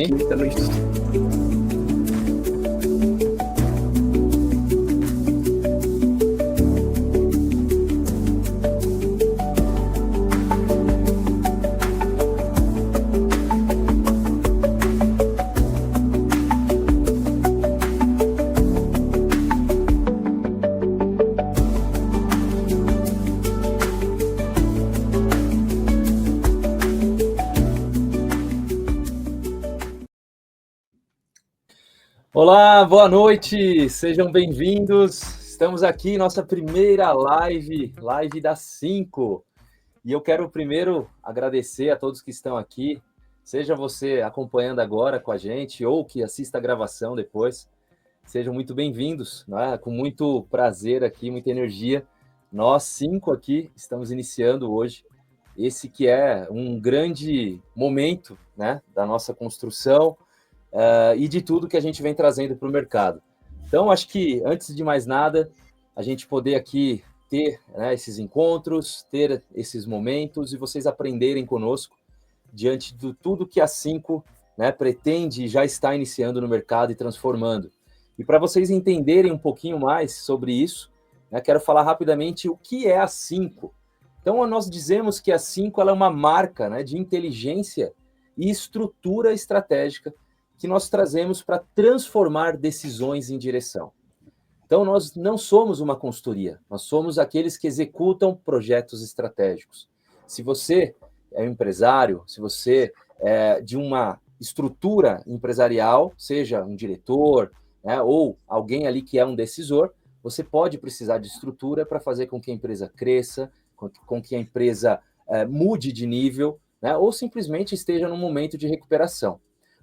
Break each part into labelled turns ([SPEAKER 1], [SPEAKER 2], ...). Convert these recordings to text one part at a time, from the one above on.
[SPEAKER 1] Muita luz. Olá, boa noite, sejam bem-vindos. Estamos aqui em nossa primeira live das 5. E eu quero primeiro agradecer a todos que estão aqui, seja você acompanhando agora com a gente ou que assista a gravação depois. Sejam muito bem-vindos, né? Com muito prazer aqui, muita energia. Nós 5 aqui estamos iniciando hoje esse que é um grande momento, né, da nossa construção, e de tudo que a gente vem trazendo para o mercado. Então, acho que, antes de mais nada, a gente poder aqui ter, né, esses encontros, ter esses momentos e vocês aprenderem conosco diante de tudo que a 5, né, pretende e já está iniciando no mercado e transformando. E para vocês entenderem um pouquinho mais sobre isso, né, quero falar rapidamente o que é a 5. Então, nós dizemos que a 5 ela é uma marca, né, de inteligência e estrutura estratégica que nós trazemos para transformar decisões em direção. Então, nós não somos uma consultoria, nós somos aqueles que executam projetos estratégicos. Se você é um empresário, se você é de uma estrutura empresarial, seja um diretor, né, ou alguém ali que é um decisor, você pode precisar de estrutura para fazer com que a empresa cresça, com que a empresa mude de nível, né, ou simplesmente esteja num momento de recuperação.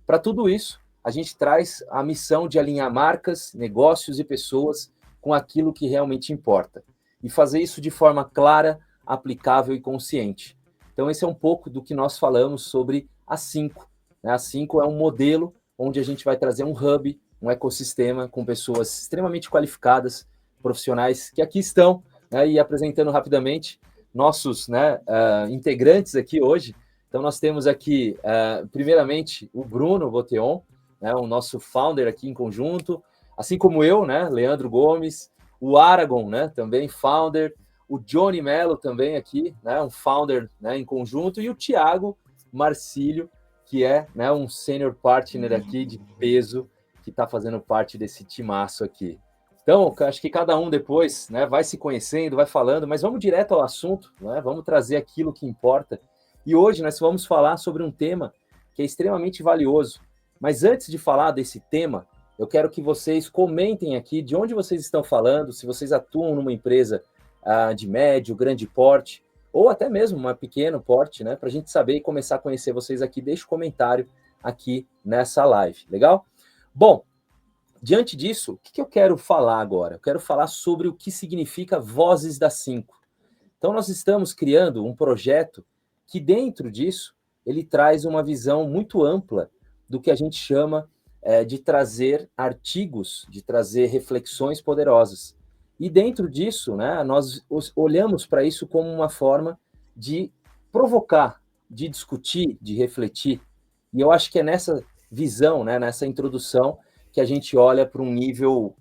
[SPEAKER 1] Para tudo isso, a gente traz a missão de alinhar marcas, negócios e pessoas com aquilo que realmente importa. E fazer isso de forma clara, aplicável e consciente. Então, esse é um pouco do que nós falamos sobre a 5. A 5 é um modelo onde a gente vai trazer um hub, um ecossistema com pessoas extremamente qualificadas, profissionais que aqui estão, né, e apresentando rapidamente nossos, né, integrantes aqui hoje. Então, nós temos aqui, primeiramente, o Bruno Boteon, né, o nosso founder aqui em conjunto, assim como eu, né, Leandro Gomes, o Aragon, né, também founder, o Johnny Mello também aqui, né, um founder, né, em conjunto, e o Thiago Marcílio, que é, né, um senior partner aqui de peso, que está fazendo parte desse timaço aqui. Então, acho que cada um depois, né, vai se conhecendo, vai falando, mas vamos direto ao assunto, né, vamos trazer aquilo que importa. E hoje nós vamos falar sobre um tema que é extremamente valioso. Mas antes de falar desse tema, eu quero que vocês comentem aqui de onde vocês estão falando, se vocês atuam numa empresa de médio, grande porte, ou até mesmo uma pequeno porte, né? Para a gente saber e começar a conhecer vocês aqui, deixa um comentário aqui nessa live, legal? Bom, diante disso, o que eu quero falar agora? Eu quero falar sobre o que significa Vozes da 5. Então, nós estamos criando um projeto que, dentro disso, ele traz uma visão muito ampla do que a gente chama de trazer artigos, de trazer reflexões poderosas. E dentro disso, né, nós olhamos para isso como uma forma de provocar, de discutir, de refletir. E eu acho que é nessa visão, né, nessa introdução, que a gente olha para um nível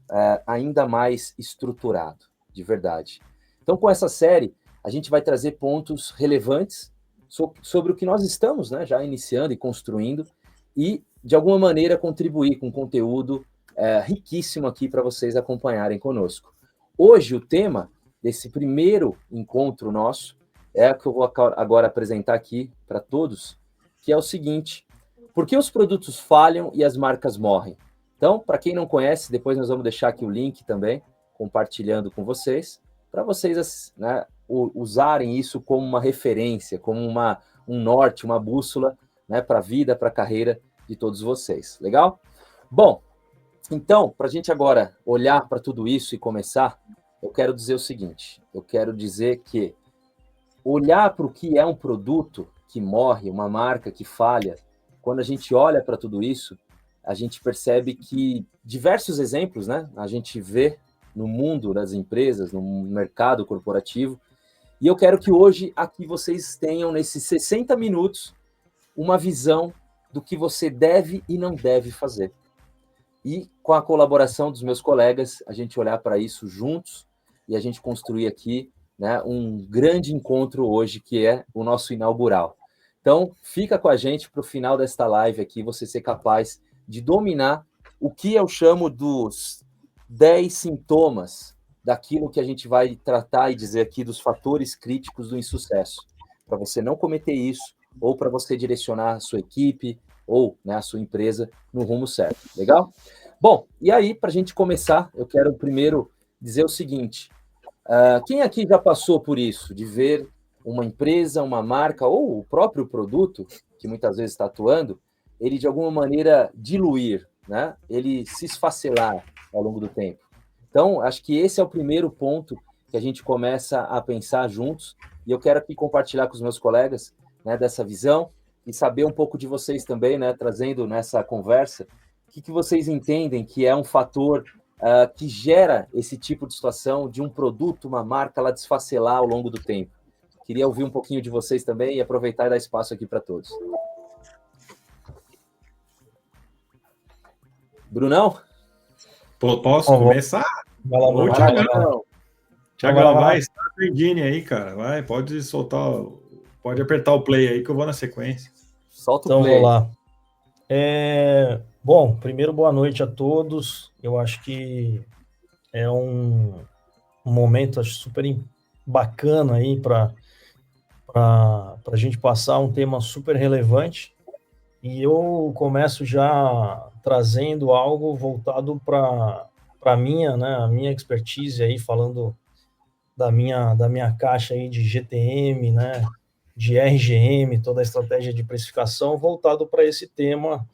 [SPEAKER 1] ainda mais estruturado, de verdade. Então, com essa série, a gente vai trazer pontos relevantes sobre o que nós estamos, né, já iniciando e construindo, e, de alguma maneira, contribuir com conteúdo riquíssimo aqui para vocês acompanharem conosco. Hoje, o tema desse primeiro encontro nosso é o que eu vou agora apresentar aqui para todos, que é o seguinte: por que os produtos falham e as marcas morrem? Então, para quem não conhece, depois nós vamos deixar aqui o link também, compartilhando com vocês, para vocês, né, usarem isso como uma referência, como um norte, uma bússola, né, para a vida, para a carreira de todos vocês. Legal? Bom, então, para a gente agora olhar para tudo isso e começar, eu quero dizer o seguinte: eu quero dizer que olhar para o que é um produto que morre, uma marca que falha, quando a gente olha para tudo isso, a gente percebe que diversos exemplos, né, a gente vê no mundo das empresas, no mercado corporativo, e eu quero que hoje aqui vocês tenham, nesses 60 minutos, uma visão do que você deve e não deve fazer. E com a colaboração dos meus colegas, a gente olhar para isso juntos e a gente construir aqui, né, um grande encontro hoje, que é o nosso inaugural. Então, fica com a gente para o final desta live aqui, você ser capaz de dominar o que eu chamo dos 10 sintomas daquilo que a gente vai tratar e dizer aqui dos fatores críticos do insucesso, para você não cometer isso, ou para você direcionar a sua equipe, ou, né, a sua empresa no rumo certo. Legal? Bom, e aí, para a gente começar, eu quero primeiro dizer o seguinte, quem aqui já passou por isso, de ver uma empresa, uma marca, ou o próprio produto, que muitas vezes está atuando, ele de alguma maneira diluir, né? Ele se esfacelar ao longo do tempo. Então, acho que esse é o primeiro ponto que a gente começa a pensar juntos, e eu quero aqui compartilhar com os meus colegas, né, dessa visão, e saber um pouco de vocês também, né, trazendo nessa conversa, o que vocês entendem que é um fator que gera esse tipo de situação de um produto, uma marca, ela desfacelar ao longo do tempo. Queria ouvir um pouquinho de vocês também e aproveitar e dar espaço aqui para todos. Brunão?
[SPEAKER 2] Posso começar?
[SPEAKER 3] Vai lá,
[SPEAKER 2] Ô, Thiagão, vai, start o engine aí, cara. Vai, pode soltar, pode apertar o play aí que eu vou na sequência.
[SPEAKER 1] Solta o play.
[SPEAKER 3] Então, vou lá. Bom, primeiro, boa noite a todos. Eu acho que é um momento super bacana aí para a gente passar um tema super relevante. E eu começo já trazendo algo voltado para a minha expertise aí, falando da minha caixa aí de GTM, né, de RGM, toda a estratégia de precificação, voltado para esse tema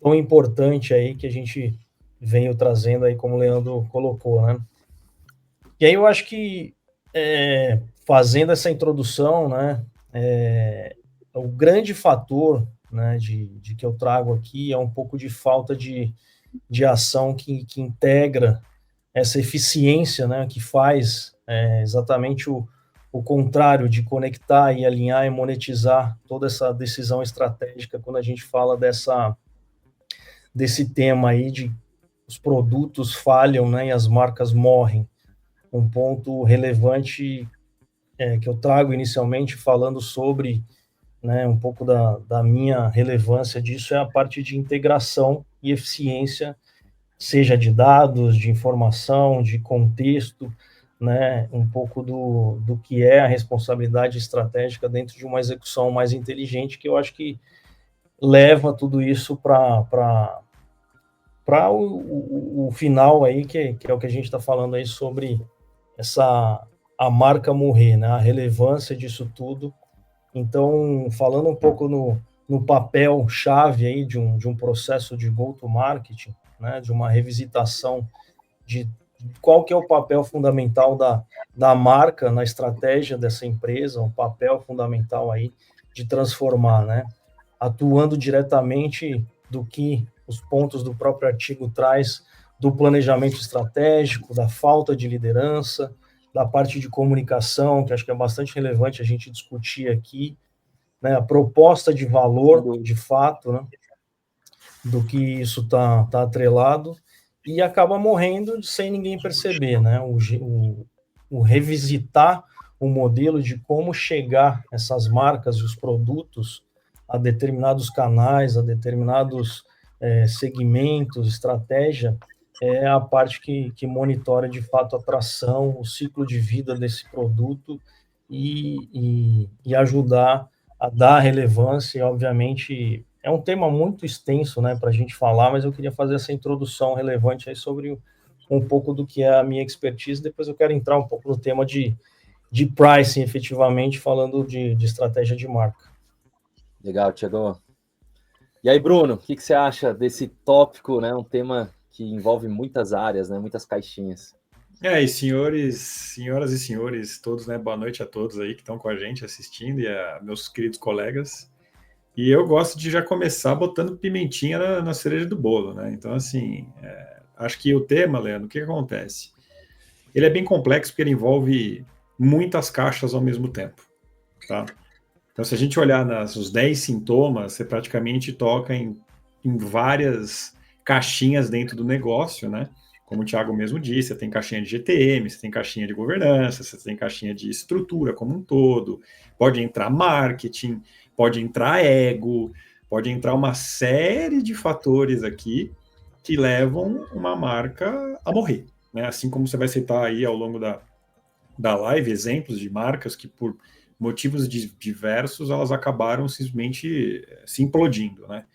[SPEAKER 3] tão importante aí que a gente veio trazendo aí, como o Leandro colocou, né. E aí eu acho que, fazendo essa introdução, né, o grande fator, né, de que eu trago aqui é um pouco de falta de ação que integra essa eficiência, né, que faz exatamente o contrário de conectar e alinhar e monetizar toda essa decisão estratégica quando a gente fala desse tema aí de os produtos falham, né, e as marcas morrem. Um ponto relevante que eu trago inicialmente falando sobre, né, um pouco da minha relevância disso é a parte de integração e eficiência, seja de dados, de informação, de contexto, né, um pouco do que é a responsabilidade estratégica dentro de uma execução mais inteligente, que eu acho que leva tudo isso para o final aí, que é o que a gente está falando aí sobre a marca morrer, né, a relevância disso tudo. Então, falando um pouco no papel-chave aí de um processo de go-to-market, né, de uma revisitação de qual que é o papel fundamental da marca na estratégia dessa empresa, um papel fundamental aí de transformar, né, atuando diretamente do que os pontos do próprio artigo traz do planejamento estratégico, da falta de liderança, da parte de comunicação, que acho que é bastante relevante a gente discutir aqui, né, a proposta de valor, de fato, né, do que isso tá atrelado, e acaba morrendo sem ninguém perceber, né, o revisitar o modelo de como chegar essas marcas e os produtos a determinados canais, a determinados segmentos, estratégia, é a parte que monitora de fato a tração, o ciclo de vida desse produto e ajudar a dar relevância. E, obviamente, é um tema muito extenso, né, para a gente falar, mas eu queria fazer essa introdução relevante aí sobre um pouco do que é a minha expertise. Depois eu quero entrar um pouco no tema de pricing, efetivamente, falando de estratégia de marca.
[SPEAKER 1] Legal, Thiago. E aí, Bruno, o que você acha desse tópico, né? Um tema que envolve muitas áreas, né? Muitas caixinhas.
[SPEAKER 2] E senhoras e senhores todos, né? Boa noite a todos aí que estão com a gente assistindo e a meus queridos colegas. E eu gosto de já começar botando pimentinha na cereja do bolo, né? Então, assim, acho que o tema, Leandro, o que acontece? Ele é bem complexo porque ele envolve muitas caixas ao mesmo tempo, tá? Então, se a gente olhar os 10 sintomas, você praticamente toca em várias caixinhas dentro do negócio, né? Como o Thiago mesmo disse, você tem caixinha de GTM, você tem caixinha de governança, você tem caixinha de estrutura como um todo, pode entrar marketing, pode entrar ego, pode entrar uma série de fatores aqui que levam uma marca a morrer, né? Assim como você vai citar aí ao longo da live exemplos de marcas que por motivos diversos elas acabaram simplesmente se implodindo, né?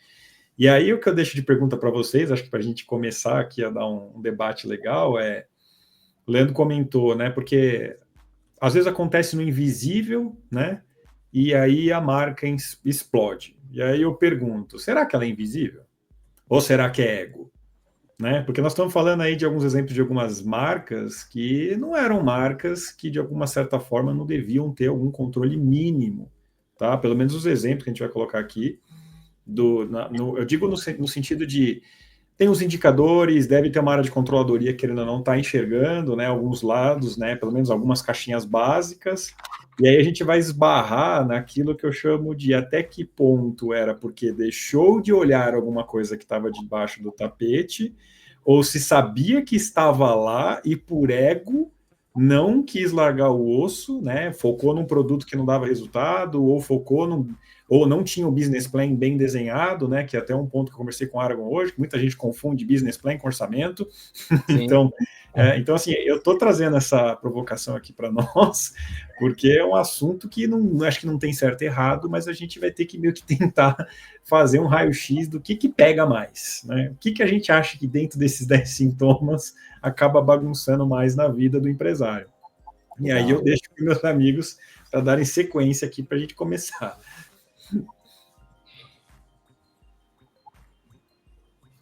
[SPEAKER 2] E aí o que eu deixo de pergunta para vocês, acho que para a gente começar aqui a dar um debate legal, o Leandro comentou, né? Porque às vezes acontece no invisível, né? E aí a marca explode. E aí eu pergunto, será que ela é invisível? Ou será que é ego? Né? Porque nós estamos falando aí de alguns exemplos de algumas marcas que não eram marcas que, de alguma certa forma, não deviam ter algum controle mínimo, tá? Pelo menos os exemplos que a gente vai colocar aqui, eu digo no sentido de tem os indicadores, deve ter uma área de controladoria que ainda não está enxergando, né? Alguns lados, né? Pelo menos algumas caixinhas básicas, e aí a gente vai esbarrar naquilo que eu chamo de até que ponto era porque deixou de olhar alguma coisa que estava debaixo do tapete, ou se sabia que estava lá e por ego não quis largar o osso, né? Focou num produto que não dava resultado, ou ou não tinha o business plan bem desenhado, né? Que é até um ponto que eu conversei com o Aragon hoje, que muita gente confunde business plan com orçamento. Então, assim, eu estou trazendo essa provocação aqui para nós, porque é um assunto que acho que não tem certo e errado, mas a gente vai ter que meio que tentar fazer um raio-x do que pega mais, né? O que a gente acha que dentro desses 10 sintomas acaba bagunçando mais na vida do empresário. E aí eu deixo para meus amigos para darem sequência aqui para a gente começar.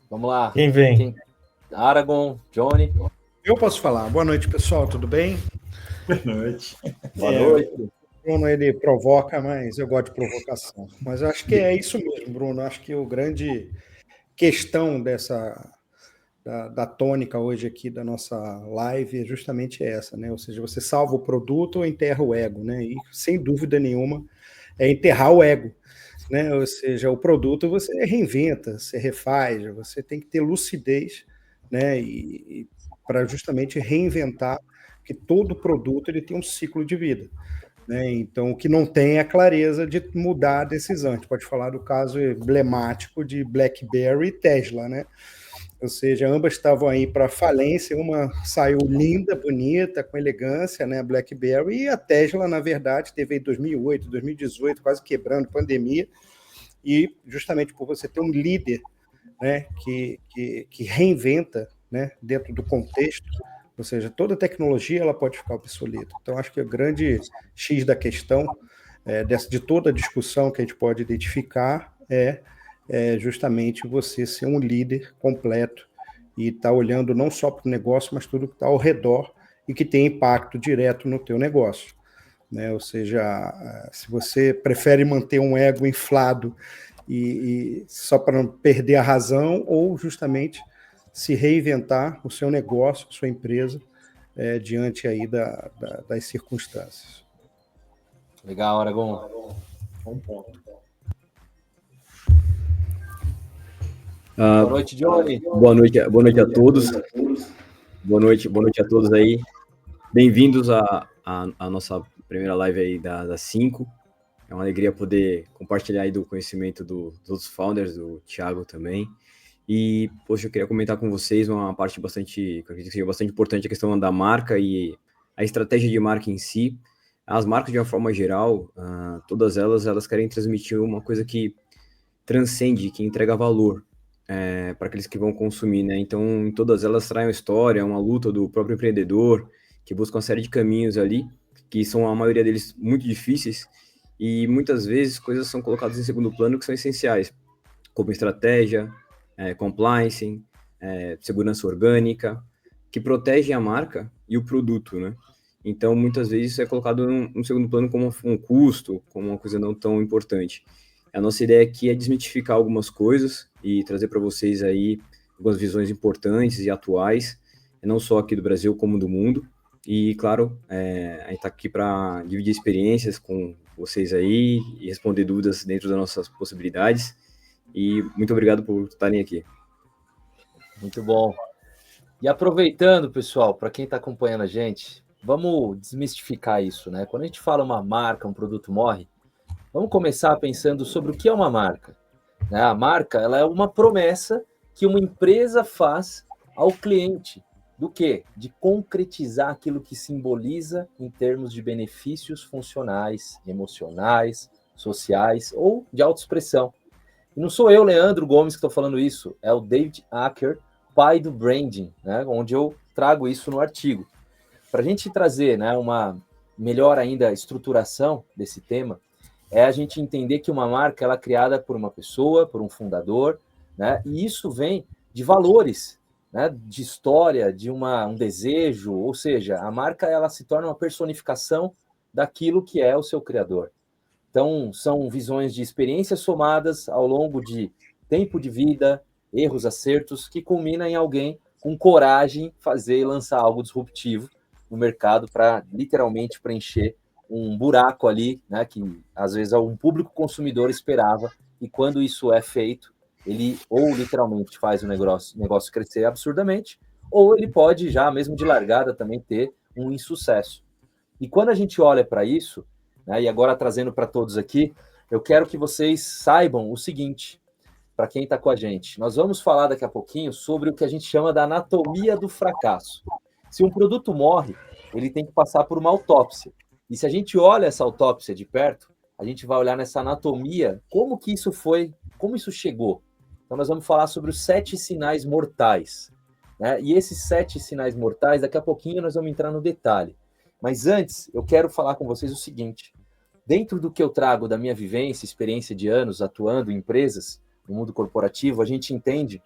[SPEAKER 1] Vamos lá.
[SPEAKER 3] Quem vem?
[SPEAKER 1] Aragon, Johnny.
[SPEAKER 4] Eu posso falar. Boa noite, pessoal. Tudo bem?
[SPEAKER 2] Boa noite.
[SPEAKER 1] Boa noite.
[SPEAKER 4] O Bruno, ele provoca, mas eu gosto de provocação. Mas eu acho que é isso mesmo, Bruno. Eu acho que a grande questão da tônica hoje aqui da nossa live é justamente essa, né? Ou seja, você salva o produto ou enterra o ego, né? E, sem dúvida nenhuma, é enterrar o ego, né? Ou seja, o produto você reinventa, você refaz, você tem que ter lucidez, né? E para justamente reinventar, que todo produto ele tem um ciclo de vida, né? Então, o que não tem é a clareza de mudar a decisão. A gente pode falar do caso emblemático de BlackBerry e Tesla, né? Ou seja, ambas estavam aí para falência, uma saiu linda, bonita, com elegância, né, a BlackBerry, e a Tesla, na verdade, teve em 2008, 2018, quase quebrando, pandemia, e justamente por você ter um líder, né, que reinventa, né, dentro do contexto, ou seja, toda tecnologia ela pode ficar obsoleta. Então, acho que o grande X da questão, de toda a discussão que a gente pode identificar, é justamente você ser um líder completo e estar olhando não só para o negócio, mas tudo que está ao redor e que tem impacto direto no teu negócio, né? Ou seja, se você prefere manter um ego inflado e só para não perder a razão, ou justamente se reinventar o seu negócio, a sua empresa, diante aí das circunstâncias.
[SPEAKER 1] Legal, Aragon.
[SPEAKER 2] Bom ponto.
[SPEAKER 1] Boa noite, Johnny.
[SPEAKER 5] Boa noite a todos. Boa noite a todos aí. Bem-vindos à nossa primeira live aí das 5. É uma alegria poder compartilhar aí do conhecimento dos outros founders, do Thiago também. E, poxa, eu queria comentar com vocês uma parte que eu acredito que seja bastante importante, a questão da marca e a estratégia de marca em si. As marcas, de uma forma geral, todas elas querem transmitir uma coisa que transcende, que entrega valor para aqueles que vão consumir, né? Então, em todas elas traz uma história, uma luta do próprio empreendedor, que busca uma série de caminhos ali, que são, a maioria deles, muito difíceis, e muitas vezes coisas são colocadas em segundo plano que são essenciais, como estratégia, compliance, segurança orgânica, que protegem a marca e o produto, né? Então, muitas vezes isso é colocado no segundo plano como um custo, como uma coisa não tão importante. A nossa ideia aqui é desmitificar algumas coisas e trazer para vocês aí algumas visões importantes e atuais, não só aqui do Brasil, como do mundo, E, claro, a gente está aqui para dividir experiências com vocês aí e responder dúvidas dentro das nossas possibilidades. E muito obrigado por estarem aqui.
[SPEAKER 1] Muito bom. E aproveitando, pessoal, para quem está acompanhando a gente, vamos desmistificar isso, né? Quando a gente fala uma marca, um produto morre, vamos começar pensando sobre o que é uma marca. Né? A marca, ela é uma promessa que uma empresa faz ao cliente. Do quê? De concretizar aquilo que simboliza em termos de benefícios funcionais, emocionais, sociais ou de autoexpressão. E não sou eu, Leandro Gomes, que estou falando isso, é o David Acker, pai do branding, né? Onde eu trago isso no artigo. Para a gente trazer, né, uma melhor ainda estruturação desse tema, é a gente entender que uma marca ela é criada por uma pessoa, por um fundador, né? E isso vem de valores, né? De história, de um desejo, ou seja, a marca ela se torna uma personificação daquilo que é o seu criador. Então, são visões de experiências somadas ao longo de tempo de vida, erros, acertos, que culmina em alguém com coragem fazer e lançar algo disruptivo no mercado para literalmente preencher um buraco ali, né, que às vezes um público consumidor esperava, e quando isso é feito, ele ou literalmente faz o negócio crescer absurdamente, ou ele pode já, mesmo de largada, também ter um insucesso. E quando a gente olha para isso, né, e agora trazendo para todos aqui, eu quero que vocês saibam o seguinte, para quem está com a gente. Nós vamos falar daqui a pouquinho sobre o que a gente chama da anatomia do fracasso. Se um produto morre, ele tem que passar por uma autópsia. E se a gente olha essa autópsia de perto, a gente vai olhar nessa anatomia, como que isso foi, como isso chegou. Então nós vamos falar sobre os 7 sinais mortais. Né? E esses 7 sinais mortais, daqui a pouquinho nós vamos entrar no detalhe. Mas antes, eu quero falar com vocês o seguinte. Dentro do que eu trago da minha vivência, experiência de anos atuando em empresas, no mundo corporativo, a gente entende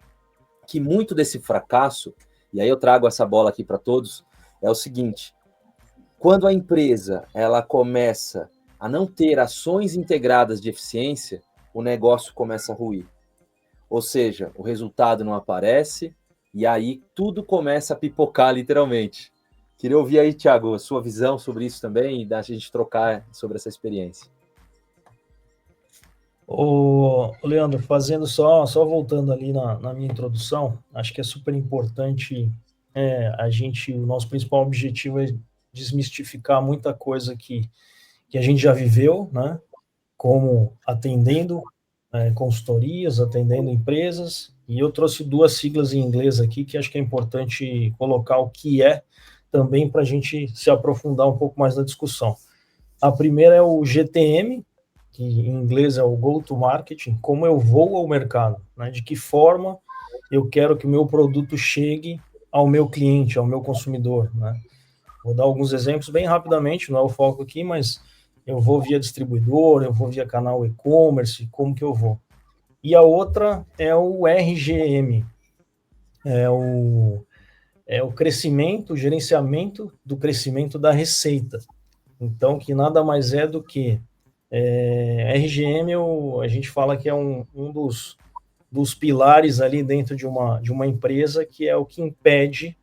[SPEAKER 1] que muito desse fracasso, e aí eu trago essa bola aqui para todos, é o seguinte, quando a empresa ela começa a não ter ações integradas de eficiência, o negócio começa a ruir. Ou seja, o resultado não aparece, e aí tudo começa a pipocar literalmente. Queria ouvir aí, Thiago, a sua visão sobre isso também e da gente trocar sobre essa experiência.
[SPEAKER 3] Ô, Leandro, fazendo só voltando ali na minha introdução, acho que é super importante o nosso principal objetivo é desmistificar muita coisa que a gente já viveu, né? Como atendendo consultorias, atendendo empresas, e eu trouxe 2 siglas em inglês aqui que acho que é importante colocar o que é também para a gente se aprofundar um pouco mais na discussão. A primeira é o GTM, que em inglês é o Go to Marketing, como eu vou ao mercado, né? De que forma eu quero que o meu produto chegue ao meu cliente, ao meu consumidor, né? Vou dar alguns exemplos bem rapidamente, não é o foco aqui, mas eu vou via distribuidor, eu vou via canal e-commerce, como que eu vou? E a outra é o RGM, é o crescimento, o gerenciamento do crescimento da receita. Então, que nada mais é do que RGM, a gente fala que é um dos pilares ali dentro de uma empresa, que é o que impede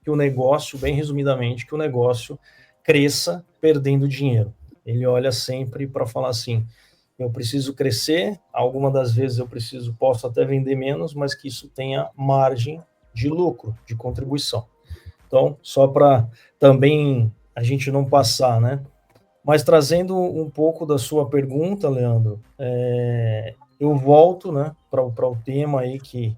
[SPEAKER 3] que o negócio, bem resumidamente, que o negócio cresça perdendo dinheiro. Ele olha sempre para falar assim, eu preciso crescer, algumas das vezes posso até vender menos, mas que isso tenha margem de lucro, de contribuição. Então, só para também a gente não passar, né? Mas trazendo um pouco da sua pergunta, Leandro, eu volto, né, para o tema aí que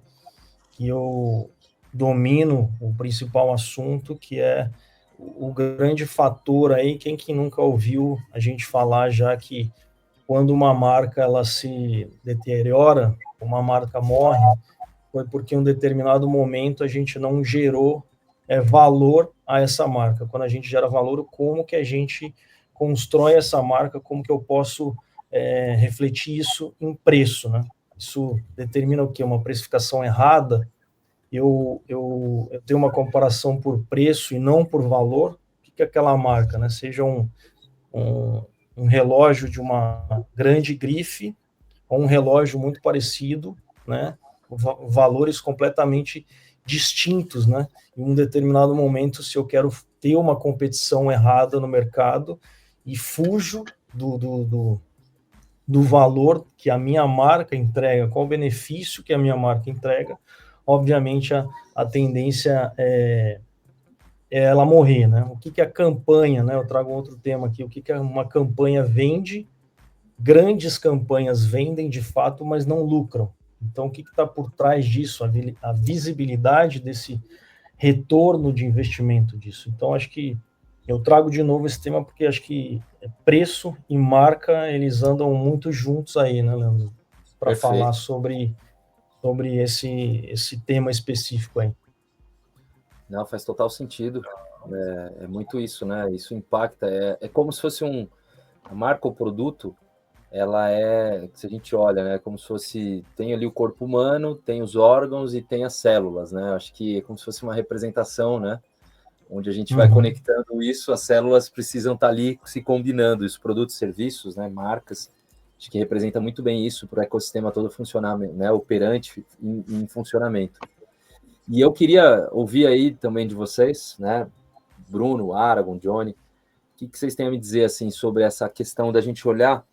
[SPEAKER 3] eu domino, o principal assunto, que é o grande fator aí, quem que nunca ouviu a gente falar já que quando uma marca ela se deteriora, uma marca morre, foi porque em um determinado momento a gente não gerou valor a essa marca. Quando a gente gera valor, como que a gente constrói essa marca, como que eu posso refletir isso em preço, né? Isso determina o quê? Uma precificação errada. Eu tenho uma comparação por preço e não por valor. O que é aquela marca, né? Seja um relógio de uma grande grife ou um relógio muito parecido, né? Valores completamente distintos, né? Em um determinado momento, se eu quero ter uma competição errada no mercado e fujo do valor que a minha marca entrega, qual o benefício que a minha marca entrega, obviamente a tendência é ela morrer, né? O que a campanha, né? Eu trago outro tema aqui, o que uma campanha vende, grandes campanhas vendem de fato, mas não lucram. Então, o que está por trás disso? A visibilidade desse retorno de investimento disso. Então, acho que eu trago de novo esse tema porque acho que preço e marca, eles andam muito juntos aí, né, Leandro? Para falar sobre esse tema específico aí.
[SPEAKER 1] Não, faz total sentido. É muito isso, né? Isso impacta. É como se fosse a marca ou produto, ela se a gente olha, né? Como se fosse, tem ali o corpo humano, tem os órgãos e tem as células, né? Acho que é como se fosse uma representação, né? Onde a gente vai conectando isso, as células precisam estar ali se combinando, os produtos, serviços, né? Marcas, acho que representa muito bem isso para o ecossistema todo funcionar, né? Operante em funcionamento. E eu queria ouvir aí também de vocês, né? Bruno, Aragon, Johnny, o que vocês têm a me dizer assim sobre essa questão da gente olhar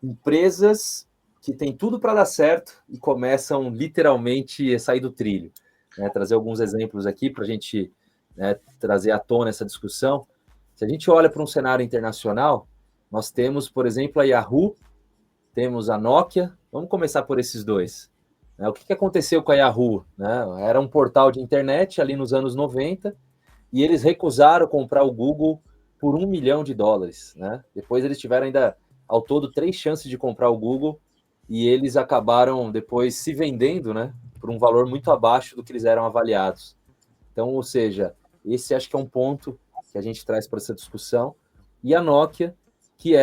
[SPEAKER 1] empresas que têm tudo para dar certo e começam literalmente a sair do trilho, né? Trazer alguns exemplos aqui para a gente, né, trazer à tona essa discussão. Se a gente olha para um cenário internacional, nós temos, por exemplo, a Yahoo, temos a Nokia. Vamos começar por esses dois. O que aconteceu com a Yahoo? Era um portal de internet ali nos anos 90 e eles recusaram comprar o Google por $1 milhão. Né? Depois eles tiveram ainda, ao todo, 3 chances de comprar o Google e eles acabaram depois se vendendo, né, por um valor muito abaixo do que eles eram avaliados. Então, ou seja, esse acho que é um ponto que a gente traz para essa discussão. E a Nokia, que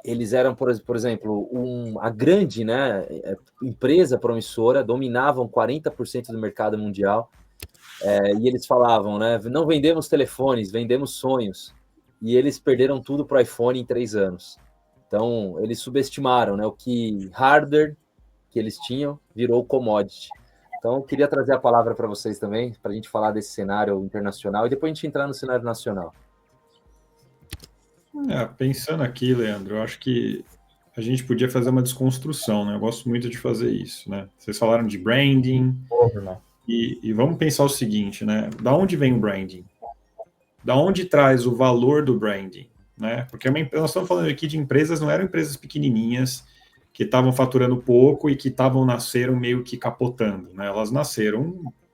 [SPEAKER 1] eles eram, por exemplo, a grande, né, empresa promissora, dominavam 40% do mercado mundial, e eles falavam, né, não vendemos telefones, vendemos sonhos, e eles perderam tudo para o iPhone em 3 anos. Então, eles subestimaram, né, o que hardware que eles tinham virou commodity. Então, eu queria trazer a palavra para vocês também, para a gente falar desse cenário internacional, e depois a gente entrar no cenário nacional.
[SPEAKER 2] Pensando aqui, Leandro, eu acho que a gente podia fazer uma desconstrução, né? Eu gosto muito de fazer isso, né? Vocês falaram de branding, e vamos pensar o seguinte, né? Da onde vem o branding? Da onde traz o valor do branding, né? Porque nós estamos falando aqui de empresas, não eram empresas pequenininhas, que estavam faturando pouco e que nasceram meio que capotando, né? Elas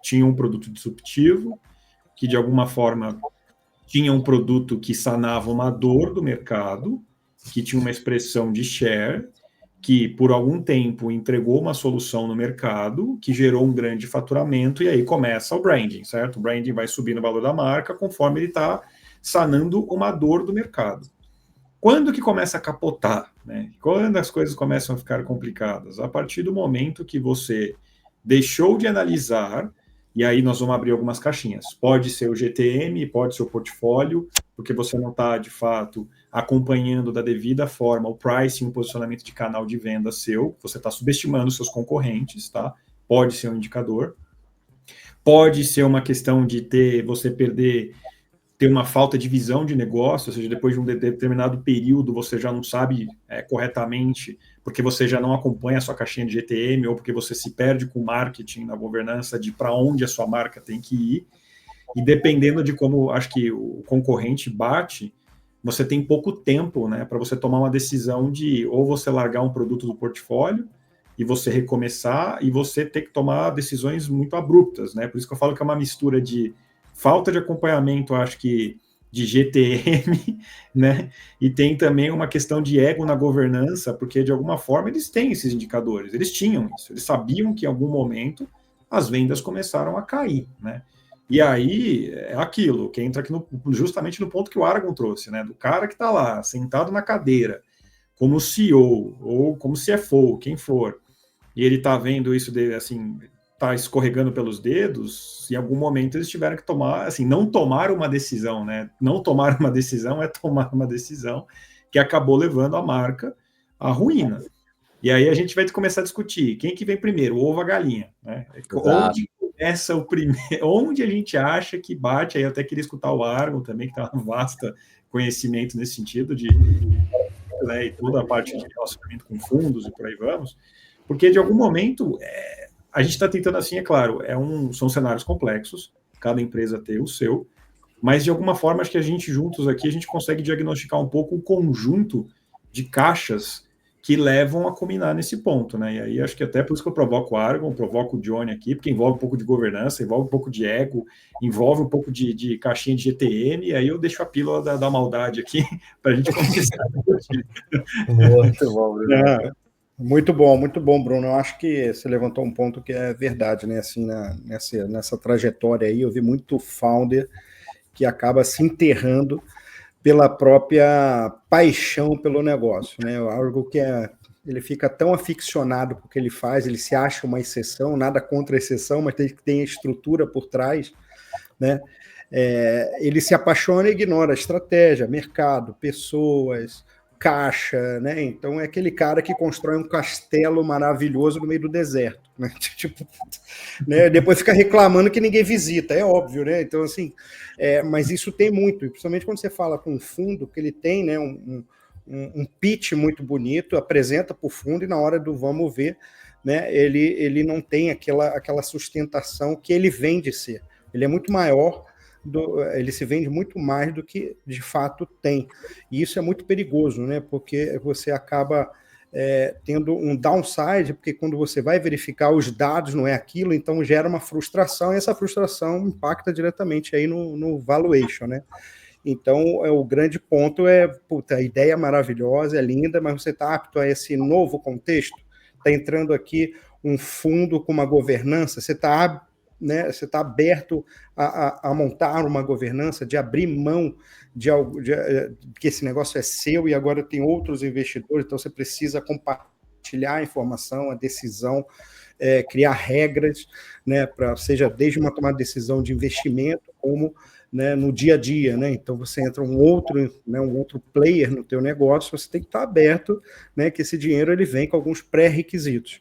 [SPEAKER 2] tinham um produto disruptivo, que de alguma forma tinha um produto que sanava uma dor do mercado, que tinha uma expressão de share, que por algum tempo entregou uma solução no mercado, que gerou um grande faturamento, e aí começa o branding, certo? O branding vai subindo o valor da marca conforme ele está sanando uma dor do mercado. Quando que começa a capotar, né? Quando as coisas começam a ficar complicadas? A partir do momento que você deixou de analisar, e aí nós vamos abrir algumas caixinhas. Pode ser o GTM, pode ser o portfólio, porque você não está, de fato, acompanhando da devida forma o pricing, o posicionamento de canal de venda seu, você está subestimando seus concorrentes, tá? Pode ser um indicador. Pode ser uma questão de você ter uma falta de visão de negócio, ou seja, depois de um determinado período você já não sabe corretamente, porque você já não acompanha a sua caixinha de GTM, ou porque você se perde com o marketing na governança de para onde a sua marca tem que ir, e dependendo de como, acho que o concorrente bate, você tem pouco tempo, né, para você tomar uma decisão de ou você largar um produto do portfólio, e você recomeçar, e você ter que tomar decisões muito abruptas, né, por isso que eu falo que é uma mistura de falta de acompanhamento, acho que, de GTM, né? E tem também uma questão de ego na governança, porque, de alguma forma, eles têm esses indicadores. Eles tinham isso. Eles sabiam que, em algum momento, as vendas começaram a cair, né? E aí, é aquilo, que entra aqui justamente no ponto que o Aragon trouxe, né? Do cara que está lá, sentado na cadeira, como CEO, ou como CFO, quem for, e ele está vendo isso, assim, tá escorregando pelos dedos, em algum momento eles tiveram que tomar, assim, não tomar uma decisão, né? Não tomar uma decisão é tomar uma decisão que acabou levando a marca à ruína. E aí a gente vai começar a discutir quem que vem primeiro, o ovo ou a galinha, né? Onde começa o primeiro, onde a gente acha que bate, aí eu até queria escutar o Argon também, que tem um vasto conhecimento nesse sentido né, e toda a parte de relacionamento com fundos e por aí vamos, porque de algum momento a gente está tentando assim, é claro, são cenários complexos, cada empresa tem o seu, mas de alguma forma acho que a gente juntos aqui, a gente consegue diagnosticar um pouco o conjunto de caixas que levam a culminar nesse ponto, né? E aí acho que até por isso que eu provoco o Argon, provoco o Johnny aqui, porque envolve um pouco de governança, envolve um pouco de ego, envolve um pouco de caixinha de GTM, e aí eu deixo a pílula da maldade aqui para a gente começar.
[SPEAKER 4] Muito bom, Bruno. Muito bom, Bruno. Eu acho que você levantou um ponto que é verdade, né? Assim, nessa trajetória aí, eu vi muito founder que acaba se enterrando pela própria paixão pelo negócio, né? Algo que ele fica tão aficionado com o que ele faz, ele se acha uma exceção, nada contra a exceção, mas tem a estrutura por trás, né? Ele se apaixona e ignora a estratégia, mercado, pessoas, caixa, né? Então é aquele cara que constrói um castelo maravilhoso no meio do deserto, né? Tipo, né? Depois fica reclamando que ninguém visita, é óbvio, né? Então assim, mas isso tem muito, principalmente quando você fala com um fundo que ele tem, né? Um pitch muito bonito, apresenta para o fundo e na hora do vamos ver, né? Ele não tem aquela sustentação que ele vende ser. Ele é muito maior. Ele se vende muito mais do que de fato tem. E isso é muito perigoso, né? Porque você acaba tendo um downside, porque quando você vai verificar os dados não é aquilo, então gera uma frustração, e essa frustração impacta diretamente aí no valuation, né? Então, o grande ponto a ideia é maravilhosa, é linda, mas você está apto a esse novo contexto? Está entrando aqui um fundo com uma governança, você está aberto a montar uma governança, de abrir mão de algo, que esse negócio é seu e agora tem outros investidores, então você precisa compartilhar a informação, a decisão, criar regras, né, seja desde uma tomada de decisão de investimento, como, né, no dia a dia, né? Então você entra um outro player no teu negócio, você tem que estar aberto, né, que esse dinheiro ele vem com alguns pré-requisitos.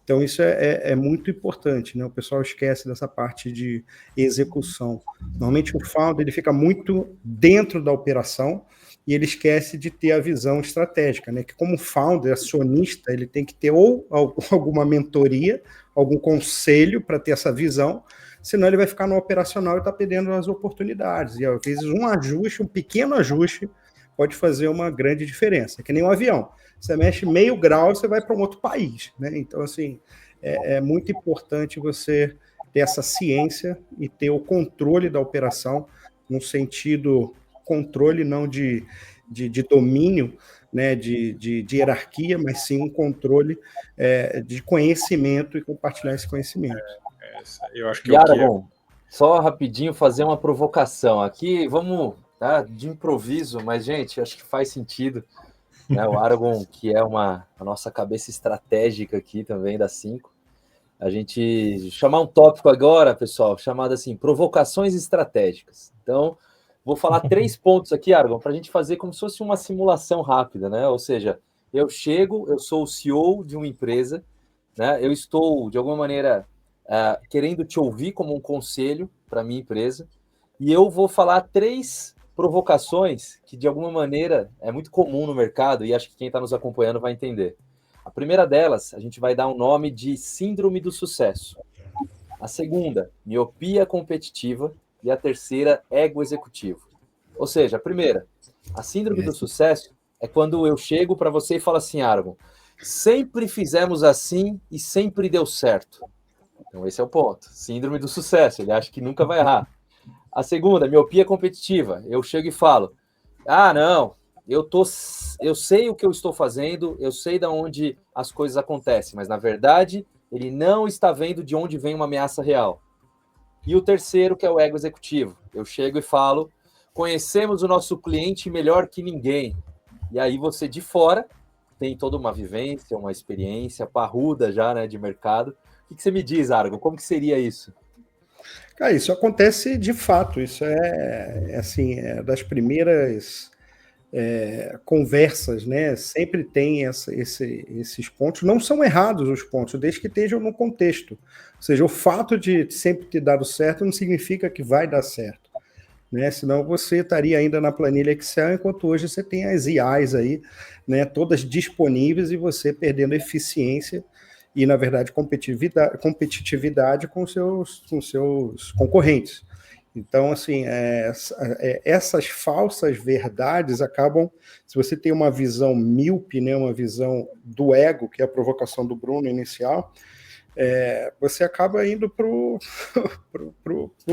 [SPEAKER 4] Então, isso é muito importante, né? O pessoal esquece dessa parte de execução. Normalmente, o founder ele fica muito dentro da operação e ele esquece de ter a visão estratégica, né? Que como founder, acionista, ele tem que ter ou alguma mentoria, algum conselho para ter essa visão, senão ele vai ficar no operacional e está perdendo as oportunidades. E, às vezes, um pequeno ajuste, pode fazer uma grande diferença. É que nem um avião. Você mexe meio grau, você vai para um outro país, né? Então, assim, é muito importante você ter essa ciência e ter o controle da operação, no sentido controle não de domínio, né, de hierarquia, mas sim um controle de conhecimento e compartilhar esse conhecimento.
[SPEAKER 2] Eu acho que
[SPEAKER 1] Argon, só rapidinho fazer uma provocação aqui, vamos, tá, de improviso, mas, gente, acho que faz sentido. Né, o Argon, que é a nossa cabeça estratégica aqui também da 5, a gente chamar um tópico agora, pessoal, chamado assim, provocações estratégicas. Então, vou falar 3 pontos aqui, Argon, para a gente fazer como se fosse uma simulação rápida, né? Ou seja, eu sou o CEO de uma empresa, né? Eu estou, de alguma maneira, querendo te ouvir como um conselho para a minha empresa, e eu vou falar 3 provocações que, de alguma maneira, é muito comum no mercado e acho que quem está nos acompanhando vai entender. A primeira delas, a gente vai dar um nome de síndrome do sucesso. A segunda, miopia competitiva. E a terceira, ego executivo. Ou seja, a primeira, a síndrome do sucesso é quando eu chego para você e falo assim, Argon, sempre fizemos assim e sempre deu certo. Então esse é o ponto. Síndrome do sucesso, ele acha que nunca vai errar. A segunda, miopia competitiva. Eu chego e falo, não, eu sei o que eu estou fazendo, eu sei de onde as coisas acontecem, mas, na verdade, ele não está vendo de onde vem uma ameaça real. E o terceiro, que é o ego executivo. Eu chego e falo, conhecemos o nosso cliente melhor que ninguém. E aí você, de fora, tem toda uma vivência, uma experiência parruda já, né, de mercado. O que você me diz, Argon? Como que seria isso?
[SPEAKER 4] Cara, isso acontece de fato, isso assim, das primeiras conversas, né? Sempre tem esses pontos. Não são errados os pontos, desde que estejam no contexto. Ou seja, o fato de sempre ter dado certo não significa que vai dar certo, né? Senão você estaria ainda na planilha Excel, enquanto hoje você tem as IAs aí, né? Todas disponíveis e você perdendo eficiência e, na verdade, competitividade com seus concorrentes. Então, assim, essas falsas verdades acabam, se você tem uma visão míope, né, uma visão do ego, que é a provocação do Bruno inicial, você acaba indo pro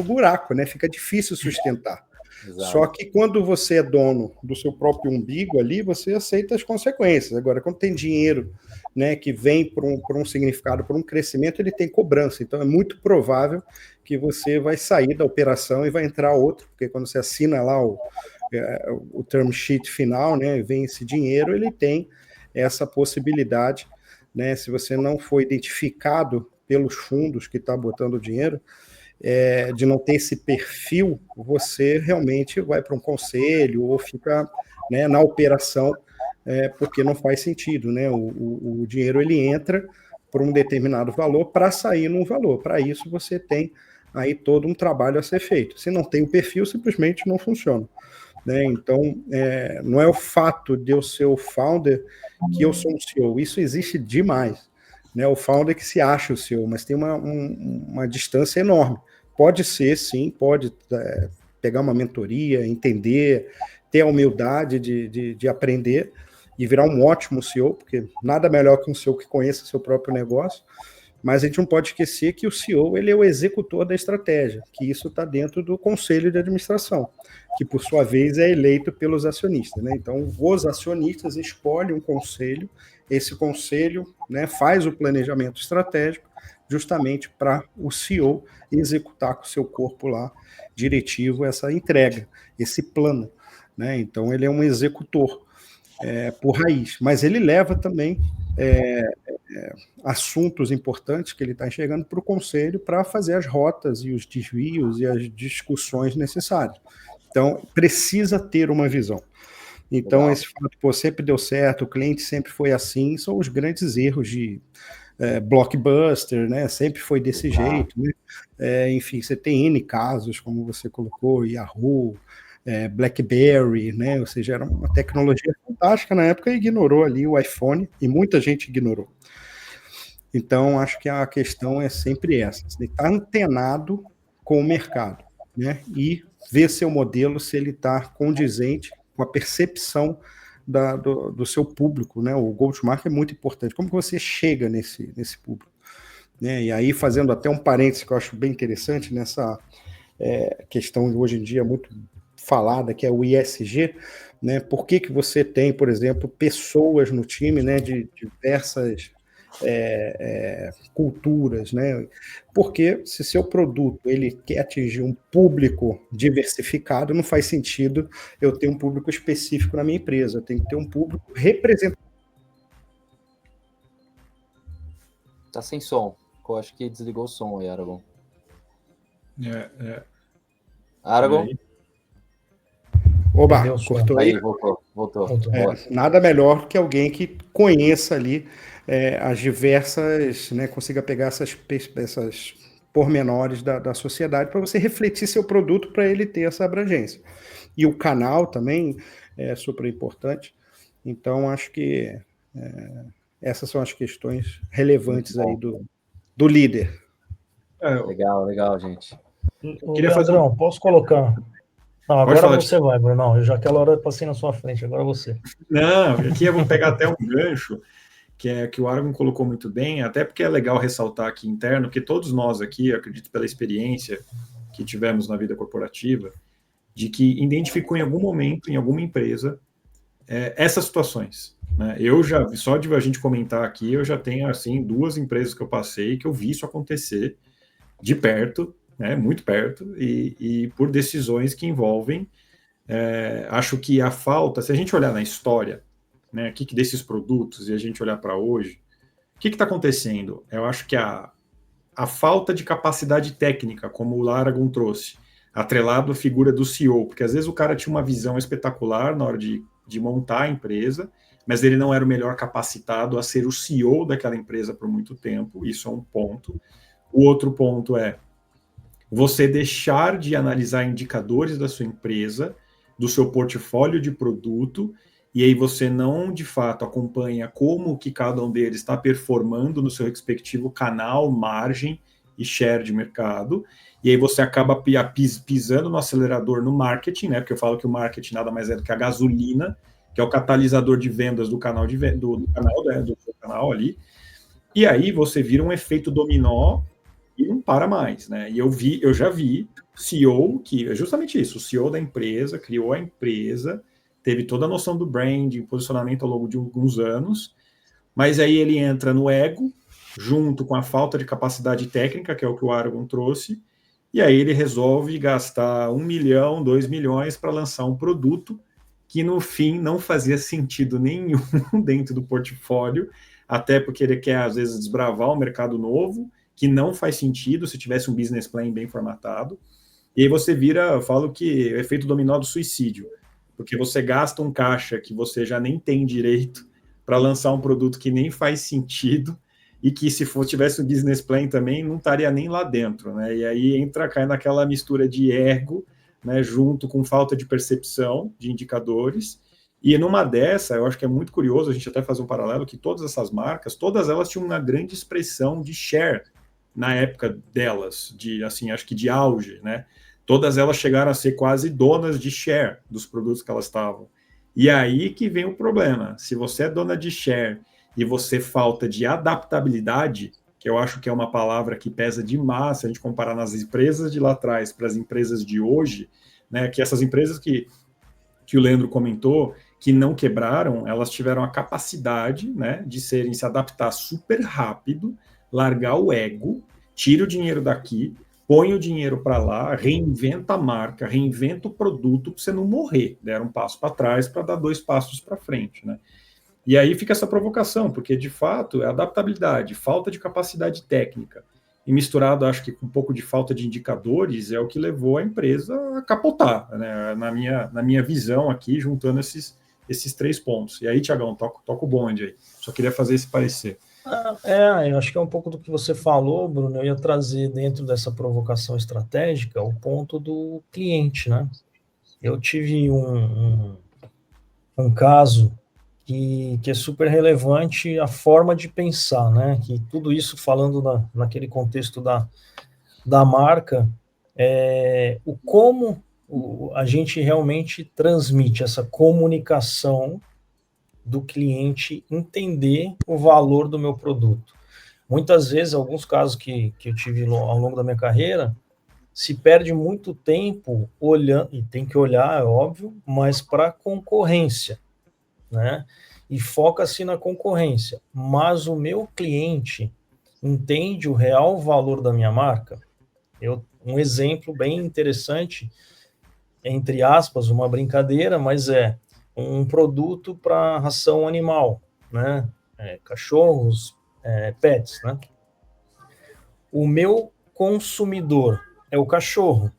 [SPEAKER 4] buraco, né? Fica difícil sustentar.
[SPEAKER 1] Exato.
[SPEAKER 4] Só que quando você é dono do seu próprio umbigo ali, você aceita as consequências. Agora, quando tem dinheiro, né, que vem por um significado, por um crescimento, ele tem cobrança. Então, é muito provável que você vai sair da operação e vai entrar outro, porque quando você assina lá o term sheet final, né, vem esse dinheiro, ele tem essa possibilidade, né, se você não for identificado pelos fundos que está botando o dinheiro, de não ter esse perfil, você realmente vai para um conselho ou fica, né, na operação, porque não faz sentido, né? O dinheiro ele entra por um determinado valor para sair num valor. Para isso você tem aí todo um trabalho a ser feito. Se não tem o perfil, simplesmente não funciona, né? Então, não é o fato de eu ser o founder que eu sou um CEO. Isso existe demais, né? O founder que se acha o CEO, mas tem uma distância enorme. Pode ser, sim, pode pegar uma mentoria, entender, ter a humildade de aprender e virar um ótimo CEO, porque nada melhor que um CEO que conheça seu próprio negócio, mas a gente não pode esquecer que o CEO ele é o executor da estratégia, que isso está dentro do conselho de administração, que por sua vez é eleito pelos acionistas, né? Então, os acionistas escolhem um conselho, esse conselho, né, faz o planejamento estratégico, justamente para o CEO executar com o seu corpo lá diretivo essa entrega, esse plano, né? Então ele é um executor por raiz, mas ele leva também assuntos importantes que ele está enxergando para o conselho para fazer as rotas e os desvios e as discussões necessárias. Então precisa ter uma visão. Então legal. Esse fato, pô, sempre deu certo, o cliente sempre foi assim, são os grandes erros de Blockbuster, né? Sempre foi desse jeito, né? Enfim, você tem N casos, como você colocou, Yahoo, BlackBerry, né? Ou seja, era uma tecnologia fantástica na época e ignorou ali o iPhone, e muita gente ignorou. Então, acho que a questão é sempre essa, você está antenado com o mercado, né? E ver seu modelo, se ele está condizente com a percepção do seu público, né? O go-to-market é muito importante. Como que você chega nesse público? Né? E aí, fazendo até um parênteses que eu acho bem interessante nessa questão de hoje em dia muito falada, que é o ISG, né? Por que você tem, por exemplo, pessoas no time, né, de diversas culturas, né? Porque se seu produto ele quer atingir um público diversificado, não faz sentido eu ter um público específico na minha empresa, eu tenho que ter um público representativo.
[SPEAKER 1] Tá sem som, eu acho que desligou o som aí, Aragon. Aragon?
[SPEAKER 4] Oba, cortou aí.
[SPEAKER 1] Voltou.
[SPEAKER 4] Nada melhor que alguém que conheça ali as diversas, né, consiga pegar essas pormenores da sociedade para você refletir seu produto para ele ter essa abrangência. E o canal também é super importante. Então, acho que essas são as questões relevantes aí do líder.
[SPEAKER 1] Legal, gente.
[SPEAKER 3] Leandrão, posso colocar? Não, agora você vai, Bruno. Eu já aquela hora eu passei na sua frente, agora você.
[SPEAKER 2] Não, aqui eu vou pegar até um gancho, que o Aragon colocou muito bem, até porque é legal ressaltar aqui interno, que todos nós aqui, eu acredito pela experiência que tivemos na vida corporativa, de que identificou em algum momento, em alguma empresa, essas situações. Né? Eu já, só de a gente comentar aqui, eu já tenho, assim, 2 empresas que eu passei, que eu vi isso acontecer de perto, né, muito perto, e por decisões que envolvem, acho que a falta, se a gente olhar na história, né, que desses produtos, e a gente olhar para hoje, o que está acontecendo? Eu acho que a falta de capacidade técnica, como o Aragon trouxe, atrelado à figura do CEO, porque às vezes o cara tinha uma visão espetacular na hora de de montar a empresa, mas ele não era o melhor capacitado a ser o CEO daquela empresa por muito tempo. Isso é um ponto. O outro ponto é você deixar de analisar indicadores da sua empresa, do seu portfólio de produto, e aí você não, de fato, acompanha como que cada um deles está performando no seu respectivo canal, margem e share de mercado, e aí você acaba pisando no acelerador no marketing, né? Porque eu falo que o marketing nada mais é do que a gasolina, que é o catalisador de vendas do canal do seu canal ali, e aí você vira um efeito dominó e não para mais, né? E eu já vi CEO que é justamente isso, o CEO da empresa criou a empresa, teve toda a noção do branding, posicionamento ao longo de alguns anos, mas aí ele entra no ego, junto com a falta de capacidade técnica, que é o que o Aragon trouxe, e aí ele resolve gastar 1 milhão, 2 milhões para lançar um produto que no fim não fazia sentido nenhum dentro do portfólio, até porque ele quer às vezes desbravar um mercado novo, que não faz sentido se tivesse um business plan bem formatado. E aí você vira, eu falo que é efeito dominó do suicídio, porque você gasta um caixa que você já nem tem direito para lançar um produto que nem faz sentido e que se tivesse um business plan também não estaria nem lá dentro, né? E aí cai naquela mistura de ego, né, junto com falta de percepção de indicadores. E numa dessa, eu acho que é muito curioso a gente até fazer um paralelo que todas essas marcas, todas elas tinham uma grande expressão de share na época delas, de assim, acho que de auge, né? Todas elas chegaram a ser quase donas de share dos produtos que elas estavam. E aí que vem o problema. Se você é dona de share e você falta de adaptabilidade, que eu acho que é uma palavra que pesa demais se a gente comparar nas empresas de lá atrás para as empresas de hoje, né? Que essas empresas que o Leandro comentou, que não quebraram, elas tiveram a capacidade, né, de se adaptar super rápido, largar o ego, tira o dinheiro daqui, põe o dinheiro para lá, reinventa a marca, reinventa o produto para você não morrer. Deram um passo para trás para dar 2 passos para frente, né? E aí fica essa provocação, porque de fato é adaptabilidade, falta de capacidade técnica, e misturado, acho que com um pouco de falta de indicadores, é o que levou a empresa a capotar, né? Na minha visão aqui, juntando esses 3 pontos. E aí, Tiagão, toca o bonde aí. Só queria fazer esse parecer.
[SPEAKER 3] Eu acho que é um pouco do que você falou, Bruno. Eu ia trazer dentro dessa provocação estratégica o ponto do cliente, né? Eu tive um caso que é super relevante, a forma de pensar, né? Que tudo isso falando naquele contexto da marca, como a gente realmente transmite essa comunicação do cliente entender o valor do meu produto. Muitas vezes, alguns casos que eu tive ao longo da minha carreira, se perde muito tempo olhando, e tem que olhar, é óbvio, mas para a concorrência, né? E foca-se na concorrência. Mas o meu cliente entende o real valor da minha marca? Um exemplo bem interessante, entre aspas, uma brincadeira, mas é um produto para ração animal, né? Cachorros, pets, né? O meu consumidor é o cachorro,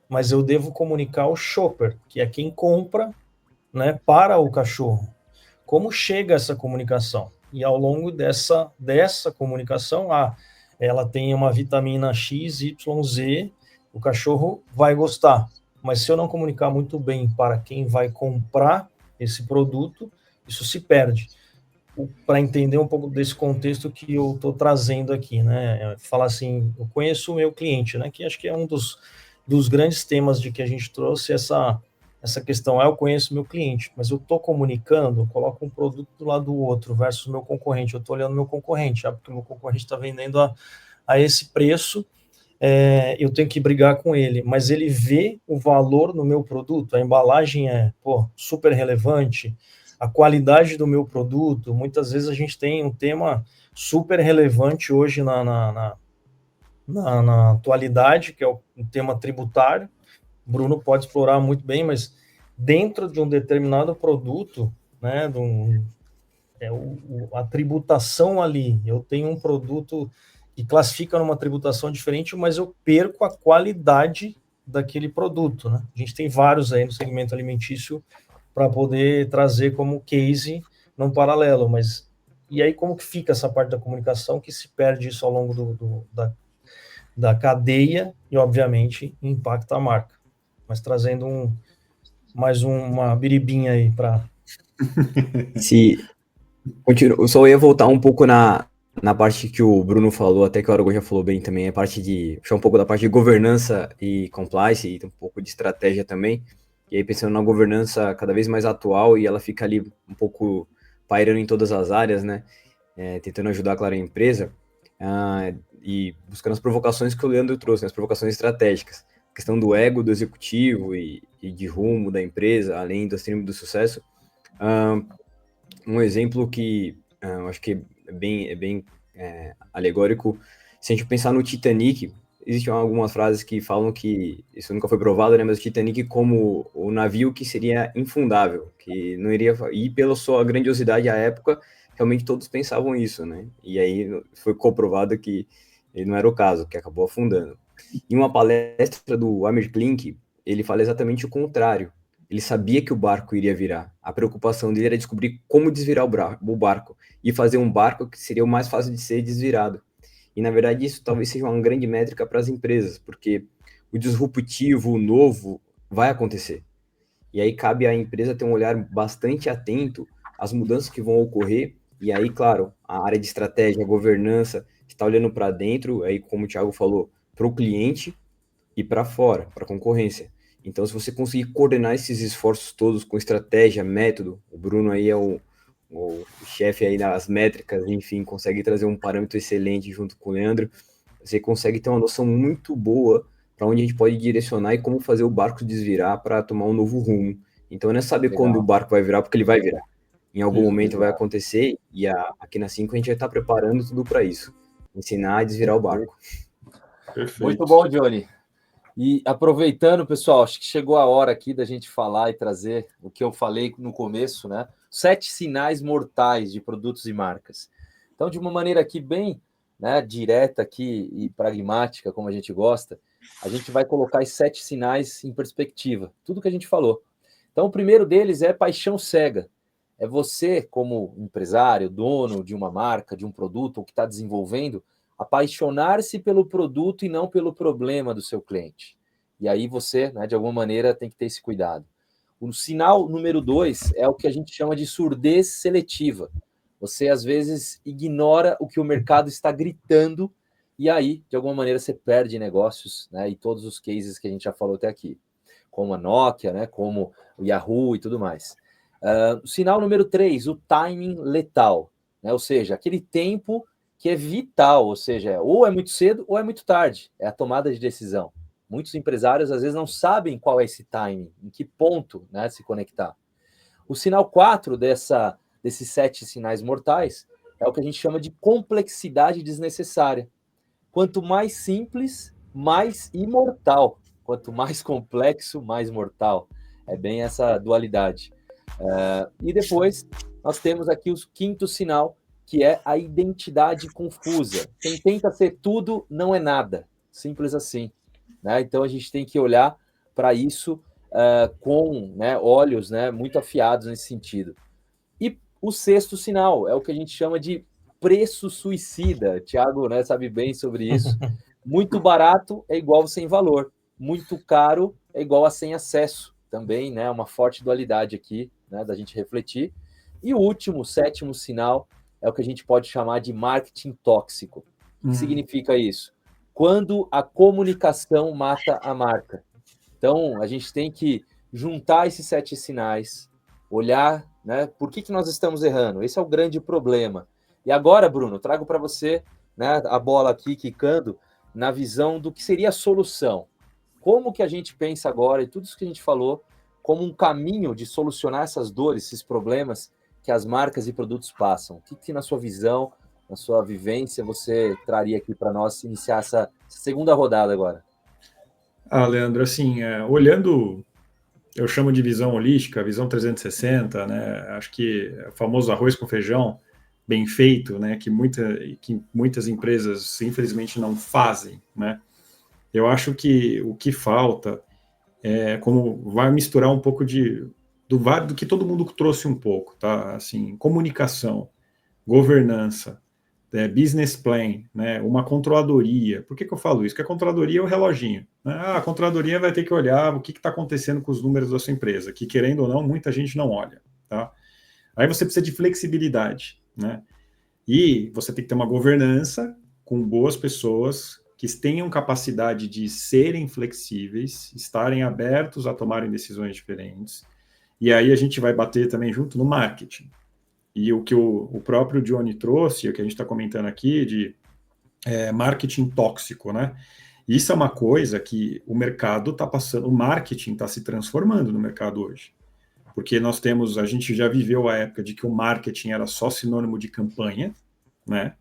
[SPEAKER 3] mas eu devo comunicar ao shopper, que é quem compra, né, para o cachorro. Como chega essa comunicação? E ao longo dessa comunicação, ela tem uma vitamina X, Y, Z, o cachorro vai gostar. Mas se eu não comunicar muito bem para quem vai comprar esse produto, isso se perde. Para entender um pouco desse contexto que eu estou trazendo aqui, né? Falar assim, eu conheço o meu cliente, né? Que acho que é um dos grandes temas de que a gente trouxe essa questão. Eu conheço o meu cliente, mas eu estou comunicando, coloco um produto do lado do outro versus o meu concorrente. Eu estou olhando o meu concorrente, porque o meu concorrente está vendendo a esse preço. Eu tenho que brigar com ele, mas ele vê o valor no meu produto, a embalagem super relevante, a qualidade do meu produto. Muitas vezes a gente tem um tema super relevante hoje na atualidade, que é o tema tributário. O Bruno pode explorar muito bem, mas dentro de um determinado produto, né, a tributação ali, eu tenho um produto que classifica numa tributação diferente, mas eu perco a qualidade daquele produto, né? A gente tem vários aí no segmento alimentício para poder trazer como case num paralelo, mas e aí como que fica essa parte da comunicação que se perde isso ao longo da cadeia e, obviamente, impacta a marca. Mas trazendo mais uma biribinha aí para...
[SPEAKER 5] Eu só ia voltar um pouco na parte que o Bruno falou, até que o Aragão já falou bem também, a parte de puxar um pouco da parte de governança e compliance, e um pouco de estratégia também. E aí pensando na governança cada vez mais atual, e ela fica ali um pouco pairando em todas as áreas, né? Tentando ajudar, claro, a empresa, e buscando as provocações que o Leandro trouxe, né, as provocações estratégicas. A questão do ego do executivo e de rumo da empresa, além do trilho do sucesso. Um exemplo que eu acho que é bem alegórico, se a gente pensar no Titanic, existem algumas frases que falam que, isso nunca foi provado, né, mas o Titanic como o navio que seria infundável, que não iria, e pela sua grandiosidade à época, realmente todos pensavam isso, né, e aí foi comprovado que não era o caso, que acabou afundando. Em uma palestra do Amir Klink, ele fala exatamente o contrário. Ele sabia que o barco iria virar. A preocupação dele era descobrir como desvirar o barco e fazer um barco que seria o mais fácil de ser desvirado. E, na verdade, isso talvez seja uma grande métrica para as empresas, porque o disruptivo, o novo, vai acontecer. E aí cabe à empresa ter um olhar bastante atento às mudanças que vão ocorrer. E aí, claro, a área de estratégia, a governança, está olhando para dentro, aí, como o Thiago falou, para o cliente e para fora, para a concorrência. Então, se você conseguir coordenar esses esforços todos com estratégia, método, o Bruno aí é o chefe aí das métricas, enfim, consegue trazer um parâmetro excelente junto com o Leandro, você consegue ter uma noção muito boa para onde a gente pode direcionar e como fazer o barco desvirar para tomar um novo rumo. Então, não é saber quando o barco vai virar, porque ele vai virar. Em algum momento vai acontecer, e aqui na 5 a gente vai estar preparando tudo para isso. Ensinar a desvirar o barco.
[SPEAKER 1] Perfeito. Muito bom, Johnny. E aproveitando, pessoal, acho que chegou a hora aqui da gente falar e trazer o que eu falei no começo, né? 7 sinais mortais de produtos e marcas. Então, de uma maneira aqui bem, né, direta aqui e pragmática, como a gente gosta, a gente vai colocar os 7 sinais em perspectiva, tudo que a gente falou. Então, o primeiro deles é paixão cega. É você, como empresário, dono de uma marca, de um produto, ou que está desenvolvendo, apaixonar-se pelo produto e não pelo problema do seu cliente. E aí você, né, de alguma maneira, tem que ter esse cuidado. O sinal número 2 é o que a gente chama de surdez seletiva. Você, às vezes, ignora o que o mercado está gritando e aí, de alguma maneira, você perde negócios, né, e todos os cases que a gente já falou até aqui, como a Nokia, né, como o Yahoo e tudo mais. O sinal número 3, o timing letal, né, ou seja, aquele tempo que é vital, ou seja, ou é muito cedo ou é muito tarde, é a tomada de decisão. Muitos empresários, às vezes, não sabem qual é esse timing, em que ponto, né, se conectar. O sinal 4 desses 7 sinais mortais é o que a gente chama de complexidade desnecessária. Quanto mais simples, mais imortal. Quanto mais complexo, mais mortal. É bem essa dualidade. E depois, nós temos aqui o 5º sinal, que é a identidade confusa. Quem tenta ser tudo não é nada. Simples assim. Né? Então, a gente tem que olhar para isso com, né, olhos, né, muito afiados nesse sentido. E o 6º sinal é o que a gente chama de preço suicida. Thiago, né, sabe bem sobre isso. Muito barato é igual sem valor. Muito caro é igual a sem acesso. Também, né, uma forte dualidade aqui, né, da gente refletir. E o último, 7º sinal, é o que a gente pode chamar de marketing tóxico. O que significa isso? Quando a comunicação mata a marca. Então, a gente tem que juntar esses 7 sinais, olhar, né, por que nós estamos errando. Esse é o grande problema. E agora, Bruno, trago para você, né, a bola aqui quicando na visão do que seria a solução. Como que a gente pensa agora, e tudo isso que a gente falou, como um caminho de solucionar essas dores, esses problemas que as marcas e produtos passam. O que na sua visão, na sua vivência, você traria aqui para nós iniciar essa segunda rodada agora?
[SPEAKER 2] Leandro, assim, olhando, eu chamo de visão holística, visão 360, né? Acho que é o famoso arroz com feijão bem feito, né? Que muitas empresas, infelizmente, não fazem, né? Eu acho que o que falta é como vai misturar um pouco de do que todo mundo trouxe um pouco, tá? Assim, comunicação, governança, business plan, né? Uma controladoria. Por que eu falo isso? Porque a controladoria é o reloginho, né? A controladoria vai ter que olhar o que está acontecendo com os números da sua empresa, que querendo ou não, muita gente não olha, tá? Aí você precisa de flexibilidade, né? E você tem que ter uma governança com boas pessoas que tenham capacidade de serem flexíveis, estarem abertos a tomarem decisões diferentes. E aí a gente vai bater também junto no marketing. E o que o próprio Johnny trouxe, o que a gente está comentando aqui, de marketing tóxico, né? Isso é uma coisa que o mercado está passando, o marketing está se transformando no mercado hoje. Porque a gente já viveu a época de que o marketing era só sinônimo de campanha, né?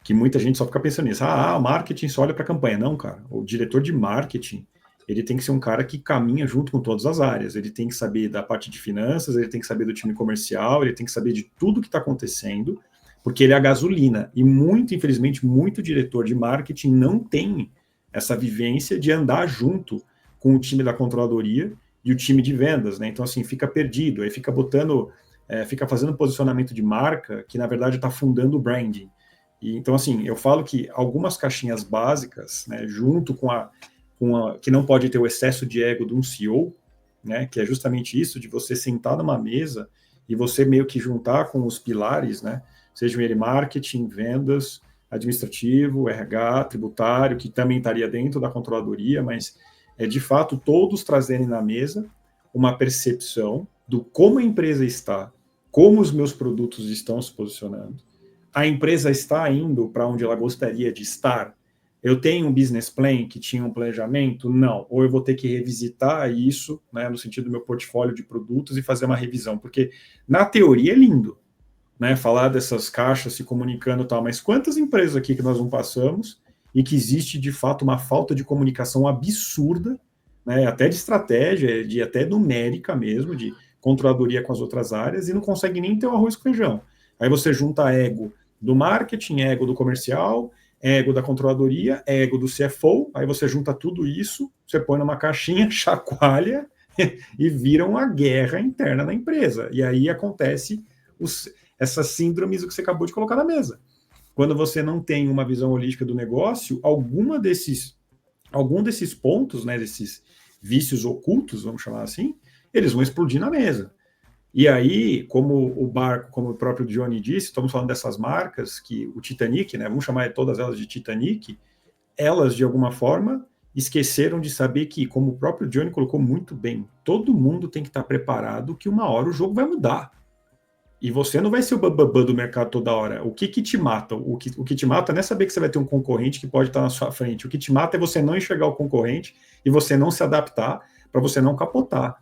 [SPEAKER 2] Que muita gente só fica pensando nisso. O marketing só olha para a campanha. Não, cara. O diretor de marketing, ele tem que ser um cara que caminha junto com todas as áreas. Ele tem que saber da parte de finanças, ele tem que saber do time comercial, ele tem que saber de tudo que está acontecendo, porque ele é a gasolina. E infelizmente, muito diretor de marketing não tem essa vivência de andar junto com o time da controladoria e o time de vendas, né? Então, assim, fica perdido. Aí fica fica fazendo posicionamento de marca que, na verdade, está fundando o branding. E, então, assim, eu falo que algumas caixinhas básicas, né, junto com que não pode ter o excesso de ego de um CEO, né, que é justamente isso, de você sentar numa mesa e você meio que juntar com os pilares, né, sejam ele marketing, vendas, administrativo, RH, tributário, que também estaria dentro da controladoria, mas de fato todos trazerem na mesa uma percepção do como a empresa está, como os meus produtos estão se posicionando, a empresa está indo para onde ela gostaria de estar. Eu tenho um business plan que tinha um planejamento? Não. Ou eu vou ter que revisitar isso, né, no sentido do meu portfólio de produtos e fazer uma revisão, porque na teoria é lindo, né, falar dessas caixas se comunicando e tal, mas quantas empresas aqui que nós não passamos e que existe de fato uma falta de comunicação absurda, né, até de estratégia, até numérica mesmo, de controladoria com as outras áreas, e não consegue nem ter o arroz com feijão. Aí você junta ego do marketing, ego do comercial, ego da controladoria, ego do CFO, aí você junta tudo isso, você põe numa caixinha, chacoalha e vira uma guerra interna na empresa. E aí acontece essas síndromes que você acabou de colocar na mesa. Quando você não tem uma visão holística do negócio, algum desses pontos, né, desses vícios ocultos, vamos chamar assim, eles vão explodir na mesa. E aí, como o próprio Johnny disse, estamos falando dessas marcas, que o Titanic, né, vamos chamar todas elas de Titanic, elas, de alguma forma, esqueceram de saber que, como o próprio Johnny colocou muito bem, todo mundo tem que estar preparado que uma hora o jogo vai mudar. E você não vai ser o bababã do mercado toda hora. O que te mata? O que te mata não é saber que você vai ter um concorrente que pode estar na sua frente. O que te mata é você não enxergar o concorrente e você não se adaptar para você não capotar.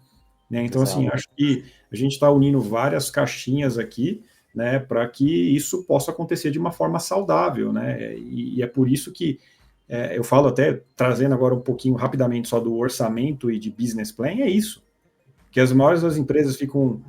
[SPEAKER 2] Né? Então, Exato. Assim, acho que a gente está unindo várias caixinhas aqui, né, para que isso possa acontecer de uma forma saudável, né? E é por isso que eu falo, até trazendo agora um pouquinho rapidamente só do orçamento e de business plan, é isso. Que as maiores das empresas ficam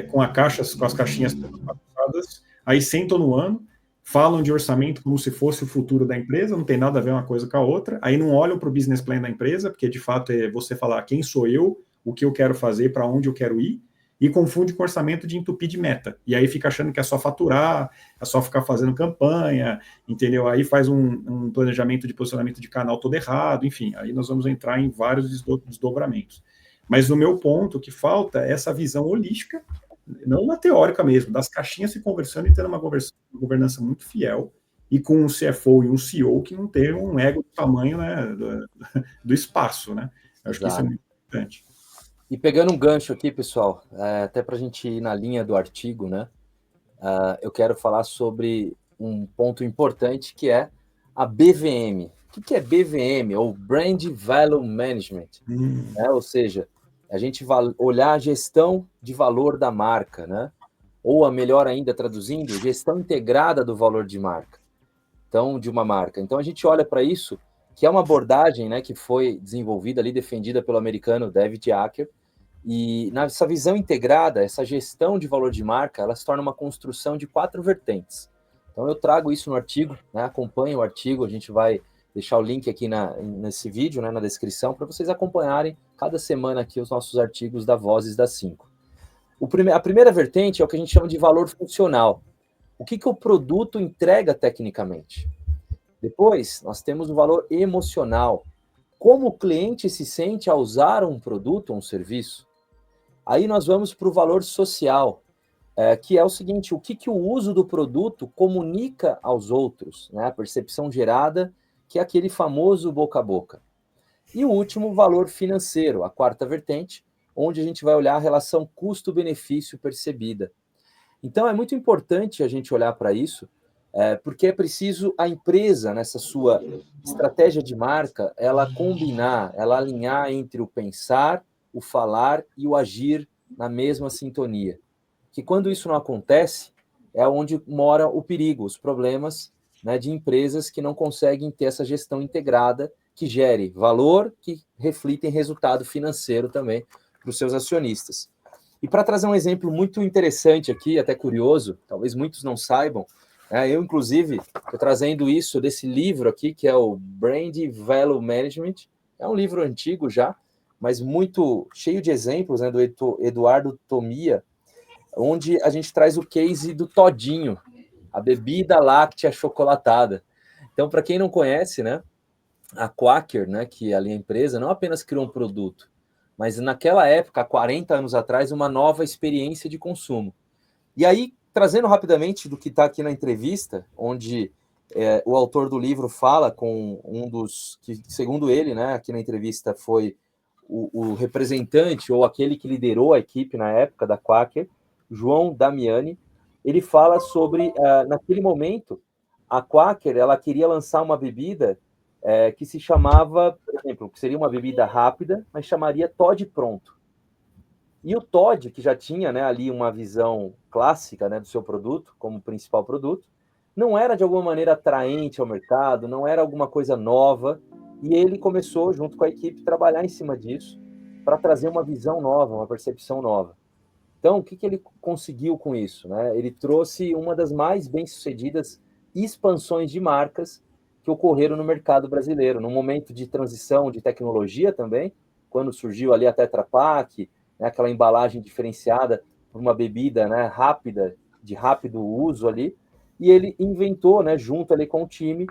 [SPEAKER 2] com as caixinhas passadas, aí sentam no ano, falam de orçamento como se fosse o futuro da empresa, não tem nada a ver uma coisa com a outra, aí não olham para o business plan da empresa, porque de fato é você falar quem sou eu, o que eu quero fazer, para onde eu quero ir, e confunde com orçamento de entupir de meta. E aí fica achando que é só faturar, é só ficar fazendo campanha, entendeu? Aí faz um planejamento de posicionamento de canal todo errado, enfim, aí nós vamos entrar em vários desdobramentos. Mas no meu ponto, o que falta é essa visão holística, não uma teórica mesmo, das caixinhas se conversando e tendo uma governança muito fiel, e com um CFO e um CEO que não tem um ego do tamanho, né, do espaço, né? Eu acho que isso é muito importante.
[SPEAKER 1] E pegando um gancho aqui, pessoal, até para a gente ir na linha do artigo, né? Eu quero falar sobre um ponto importante que é a BVM. O que é BVM? Ou Brand Value Management. Ou seja, a gente olhar a gestão de valor da marca, né? Ou a melhor ainda traduzindo, gestão integrada do valor de marca. Então, de uma marca. Então a gente olha para isso, que é uma abordagem, né, que foi desenvolvida ali, defendida pelo americano David Acker. E nessa visão integrada, essa gestão de valor de marca, ela se torna uma construção de 4 vertentes. Então eu trago isso no artigo, né, acompanhe o artigo, a gente vai deixar o link aqui nesse vídeo, né, na descrição, para vocês acompanharem cada semana aqui os nossos artigos da Vozes da 5. A primeira vertente é o que a gente chama de valor funcional. O que o produto entrega tecnicamente? Depois, nós temos o valor emocional. Como o cliente se sente ao usar um produto ou um serviço? Aí nós vamos para o valor social, que é o seguinte: o que o uso do produto comunica aos outros, né? A percepção gerada, que é aquele famoso boca a boca. E o último, valor financeiro, a quarta vertente, onde a gente vai olhar a relação custo-benefício percebida. Então é muito importante a gente olhar para isso, porque é preciso a empresa, nessa sua estratégia de marca, ela combinar, ela alinhar entre o pensar, o falar e o agir na mesma sintonia. Que quando isso não acontece, é onde mora o perigo, os problemas, né, de empresas que não conseguem ter essa gestão integrada que gere valor, que reflita em resultado financeiro também para os seus acionistas. E para trazer um exemplo muito interessante aqui, até curioso, talvez muitos não saibam, eu, inclusive, estou trazendo isso desse livro aqui, que é o Brand Value Management. É um livro antigo já, mas muito cheio de exemplos, né, do Eduardo Tomia, onde a gente traz o case do Todinho, a bebida láctea chocolatada. Então, para quem não conhece, né, a Quaker, né, que ali a empresa, não apenas criou um produto, mas naquela época, há 40 anos atrás, uma nova experiência de consumo. E aí, trazendo rapidamente do que está aqui na entrevista, onde o autor do livro fala com um dos, que segundo ele, né, aqui na entrevista foi o representante ou aquele que liderou a equipe na época da Quaker, João Damiani. Ele fala sobre, naquele momento, a Quaker ela queria lançar uma bebida que se chamava, por exemplo, que seria uma bebida rápida, mas chamaria Toddy Pronto. E o Toddy, que já tinha, né, ali uma visão clássica, né, do seu produto, como principal produto, não era de alguma maneira atraente ao mercado, não era alguma coisa nova, e ele começou, junto com a equipe, a trabalhar em cima disso, para trazer uma visão nova, uma percepção nova. Então, o que ele conseguiu com isso, né? Ele trouxe uma das mais bem-sucedidas expansões de marcas que ocorreram no mercado brasileiro, num momento de transição de tecnologia também, quando surgiu ali a Tetra Pak, né, aquela embalagem diferenciada por uma bebida, né, rápida, de rápido uso ali, e ele inventou, né, junto ali com o time,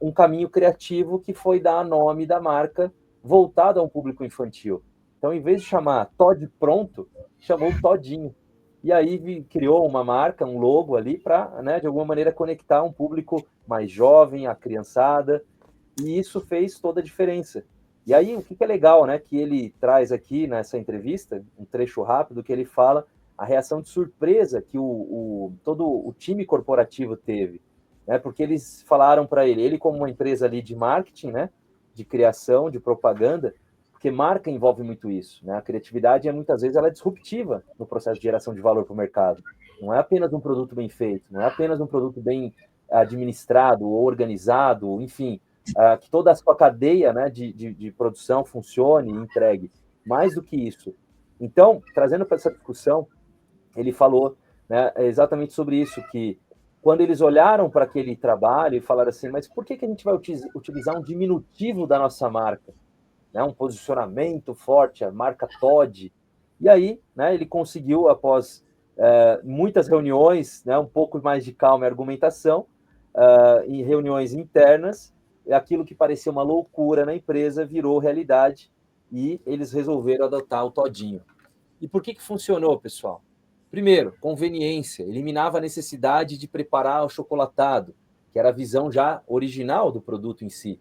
[SPEAKER 1] um caminho criativo que foi dar nome da marca voltado a um público infantil. Então, em vez de chamar Toddy Pronto, chamou Todinho. E aí criou uma marca, um logo ali para, né, de alguma maneira, conectar um público mais jovem, a criançada, e isso fez toda a diferença. E aí, o que é legal, né, que ele traz aqui nessa entrevista, um trecho rápido, que ele fala a reação de surpresa que todo o time corporativo teve, né, porque eles falaram para ele como uma empresa ali de marketing, né, de criação, de propaganda, porque marca envolve muito isso, né, a criatividade muitas vezes ela é disruptiva no processo de geração de valor para o mercado, não é apenas um produto bem feito, não é apenas um produto bem administrado ou organizado, enfim, que toda a sua cadeia, né, de produção funcione e entregue. Mais do que isso. Então, trazendo para essa discussão, ele falou, né, exatamente sobre isso, que quando eles olharam para aquele trabalho e falaram assim, mas por que a gente vai utilizar um diminutivo da nossa marca? Né, um posicionamento forte, a marca Toddy. E aí, né, ele conseguiu, após muitas reuniões, né, um pouco mais de calma e argumentação, em reuniões internas, aquilo que parecia uma loucura na empresa virou realidade e eles resolveram adotar o Todinho. E por que funcionou, pessoal? Primeiro, conveniência, eliminava a necessidade de preparar o chocolatado, que era a visão já original do produto em si.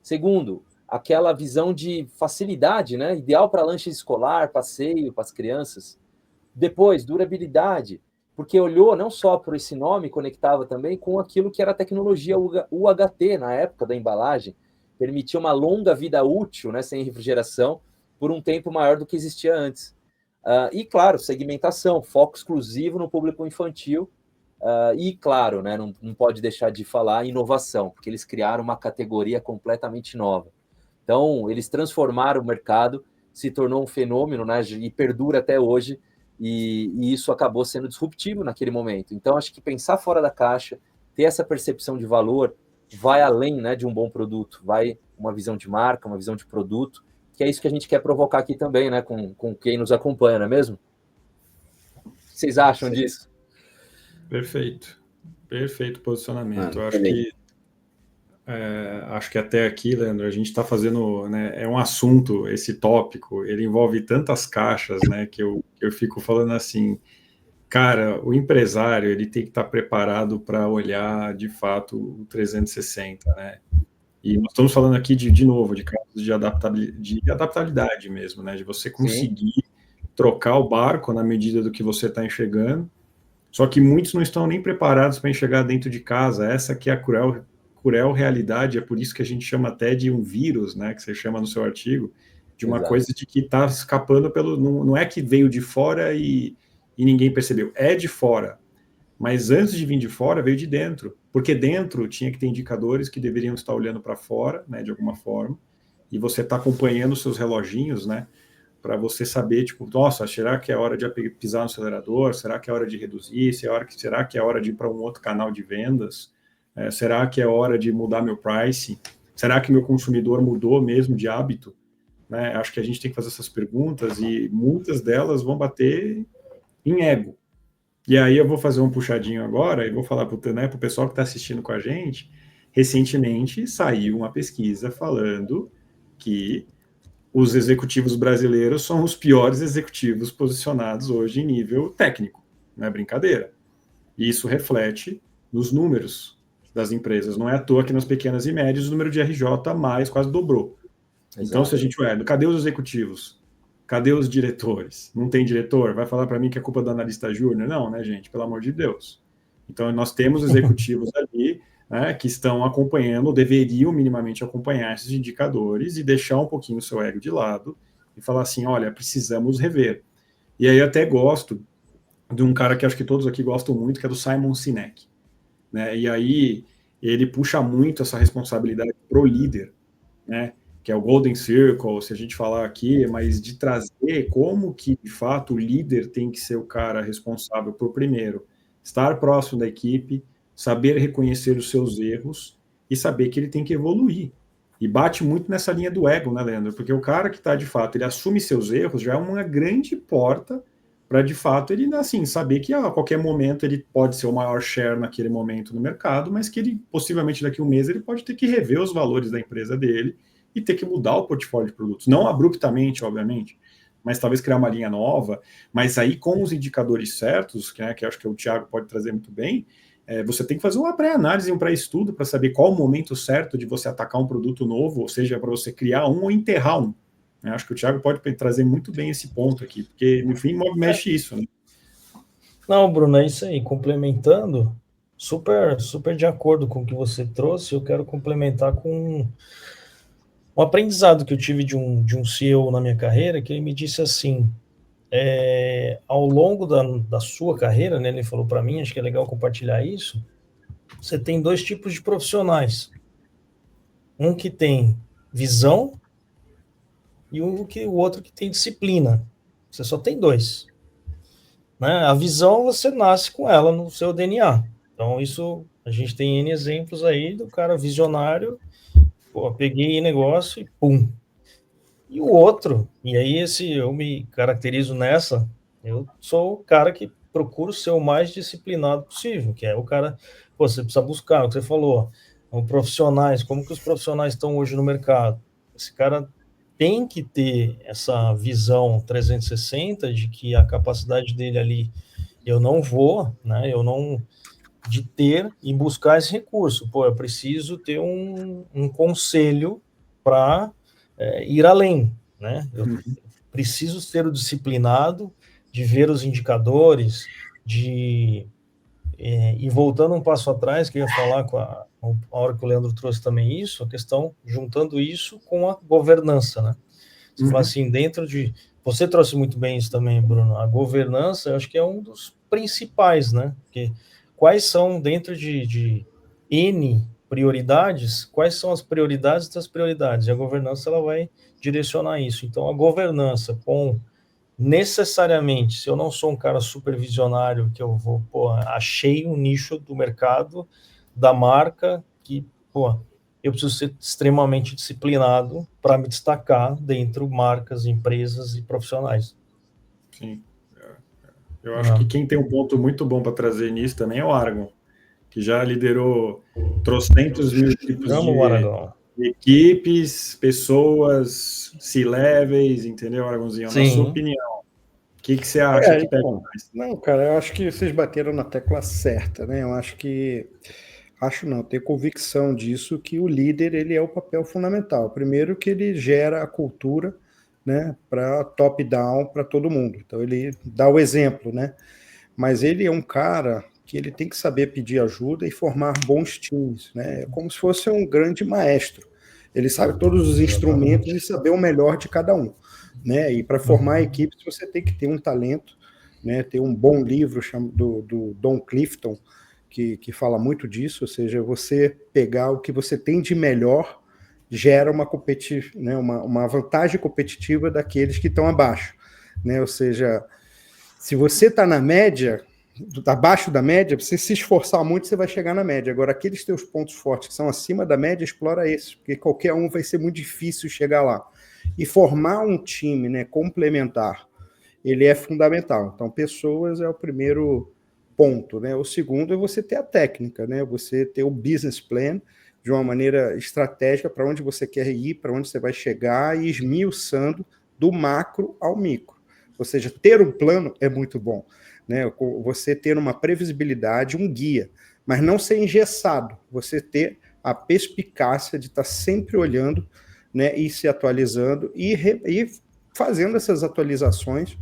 [SPEAKER 1] Segundo, aquela visão de facilidade, né? Ideal para lanche escolar, passeio para as crianças. Depois, durabilidade, porque olhou não só por esse nome, conectava também com aquilo que era a tecnologia UHT na época da embalagem, permitia uma longa vida útil, né, sem refrigeração, por um tempo maior do que existia antes. E, claro, segmentação, foco exclusivo no público infantil, e, claro, né, não pode deixar de falar inovação, porque eles criaram uma categoria completamente nova. Então, eles transformaram o mercado, se tornou um fenômeno, né, e perdura até hoje, e isso acabou sendo disruptivo naquele momento. Então, acho que pensar fora da caixa, ter essa percepção de valor, vai além, né, de um bom produto, vai uma visão de marca, uma visão de produto, que é isso que a gente quer provocar aqui também, né, com quem nos acompanha, não é mesmo? que vocês acham disso?
[SPEAKER 2] Perfeito. Perfeito posicionamento. Eu
[SPEAKER 5] também.
[SPEAKER 2] acho que até aqui, Leandro, a gente está fazendo, né, é um assunto, esse tópico, ele envolve tantas caixas, né, que eu fico falando assim, cara, o empresário, ele tem que estar preparado para olhar, de fato, o 360, né? E nós estamos falando aqui, de novo, de casos de adaptabilidade mesmo, né? De você conseguir trocar o barco na medida do que você está enxergando. Só que muitos não estão nem preparados para enxergar dentro de casa. Essa que é a cruel realidade, é por isso que a gente chama até de um vírus, né? Que você chama no seu artigo, de uma
[SPEAKER 1] Exato.
[SPEAKER 2] coisa de que está escapando pelo... Não é que veio de fora e ninguém percebeu. É de fora. Mas antes de vir de fora, veio de dentro. Porque dentro tinha que ter indicadores que deveriam estar olhando para fora, né, de alguma forma, e você está acompanhando os seus reloginhos, né, para você saber, tipo, nossa, será que é hora de pisar no acelerador? Será que é hora de reduzir? Será que é hora de ir para um outro canal de vendas? Será que é hora de mudar meu price? Será que meu consumidor mudou mesmo de hábito? Né? Acho que a gente tem que fazer essas perguntas e muitas delas vão bater em ego. E aí eu vou fazer um puxadinho agora e vou falar para o pessoal que está assistindo com a gente. Recentemente saiu uma pesquisa falando que os executivos brasileiros são os piores executivos posicionados hoje em nível técnico. Não é brincadeira. E isso reflete nos números das empresas. Não é à toa que nas pequenas e médias o número de RJ mais quase dobrou.
[SPEAKER 1] Exato.
[SPEAKER 2] Então, se a gente olhar, cadê os executivos? Cadê os diretores? Não tem diretor? Vai falar para mim que é culpa do analista júnior? Não, né, gente? Pelo amor de Deus. Então, nós temos executivos ali, né, que estão acompanhando, ou deveriam minimamente acompanhar esses indicadores e deixar um pouquinho o seu ego de lado e falar assim, olha, precisamos rever. E aí eu até gosto de um cara que acho que todos aqui gostam muito, que é do Simon Sinek. Né? E aí ele puxa muito essa responsabilidade pro líder, né? Que é o Golden Circle, se a gente falar aqui, mas de trazer como que, de fato, o líder tem que ser o cara responsável por, primeiro, estar próximo da equipe, saber reconhecer os seus erros e saber que ele tem que evoluir. E bate muito nessa linha do ego, né, Leandro? Porque o cara que está, de fato, ele assume seus erros, já é uma grande porta para, de fato, ele, assim, saber que a qualquer momento ele pode ser o maior share naquele momento no mercado, mas que ele, possivelmente, daqui a um mês, ele pode ter que rever os valores da empresa dele e ter que mudar o portfólio de produtos. Não abruptamente, obviamente, mas talvez criar uma linha nova, mas aí com os indicadores certos, que acho que o Thiago pode trazer muito bem, você tem que fazer uma pré-análise, um pré-estudo para saber qual o momento certo de você atacar um produto novo, ou seja, para você criar um ou enterrar um. Acho que o Thiago pode trazer muito bem esse ponto aqui, porque, no fim, mexe isso, né?
[SPEAKER 3] Não, Bruno, é isso aí. Complementando, super, super de acordo com o que você trouxe, eu quero complementar com um aprendizado que eu tive de um CEO na minha carreira, que ele me disse assim, ao longo da sua carreira, né, ele falou para mim, acho que é legal compartilhar isso, você tem dois tipos de profissionais. Um que tem visão e o outro que tem disciplina. Você só tem dois. Né? A visão você nasce com ela no seu DNA. Então isso, a gente tem N exemplos aí do cara visionário, pô, peguei negócio e pum. E o outro, e aí eu me caracterizo nessa, eu sou o cara que procuro ser o mais disciplinado possível, que é o cara, pô, você precisa buscar, o que você falou, profissionais, como que os profissionais estão hoje no mercado? Esse cara tem que ter essa visão 360 de que a capacidade dele ali, eu não vou, né, de ter e buscar esse recurso, pô, eu preciso ter um conselho para ir além, né? Eu preciso ser o disciplinado de ver os indicadores, e voltando um passo atrás, que eu ia falar a hora que o Leandro trouxe também isso, a questão, juntando isso com a governança, né? Você fala assim, você trouxe muito bem isso também, Bruno, a governança, eu acho que é um dos principais, né? Porque quais são, dentro de N prioridades, quais são as prioridades das prioridades? E a governança, ela vai direcionar isso. Então, a governança necessariamente, se eu não sou um cara supervisionário, que eu vou, achei um nicho do mercado, da marca, que, eu preciso ser extremamente disciplinado para me destacar dentro de marcas, empresas e profissionais.
[SPEAKER 2] Sim. Eu acho que quem tem um ponto muito bom para trazer nisso também é o Aragon, que já liderou trocentos mil tipos de equipes, pessoas, C-levels, entendeu, Aragonzinho? Na sua opinião, o que você acha que pega mais?
[SPEAKER 4] Não, cara, eu acho que vocês bateram na tecla certa, né? Eu acho que... Acho não, tenho convicção disso, que o líder, ele é o papel fundamental. Primeiro que ele gera a cultura, né, para top-down, para todo mundo. Então ele dá o exemplo, né? Mas ele é um cara que ele tem que saber pedir ajuda e formar bons times, né? É como se fosse um grande maestro. Ele sabe todos os instrumentos e saber o melhor de cada um, né? E para formar equipes você tem que ter um talento, né? Ter um bom livro do Don Clifton, que fala muito disso, ou seja, você pegar o que você tem de melhor gera uma vantagem competitiva daqueles que estão abaixo, né? Ou seja, se você está na média, abaixo da média, você se esforçar muito, você vai chegar na média. Agora, aqueles teus pontos fortes que são acima da média, explora esses, porque qualquer um vai ser muito difícil chegar lá. E formar um time, né, complementar, ele é fundamental. Então, pessoas é o primeiro ponto, né? O segundo é você ter a técnica, né? Você ter o business plan de uma maneira estratégica para onde você quer ir, para onde você vai chegar e esmiuçando do macro ao micro. Ou seja, ter um plano é muito bom, né? Você ter uma previsibilidade, um guia, mas não ser engessado. Você ter a perspicácia de estar sempre olhando, né? E se atualizando e fazendo essas atualizações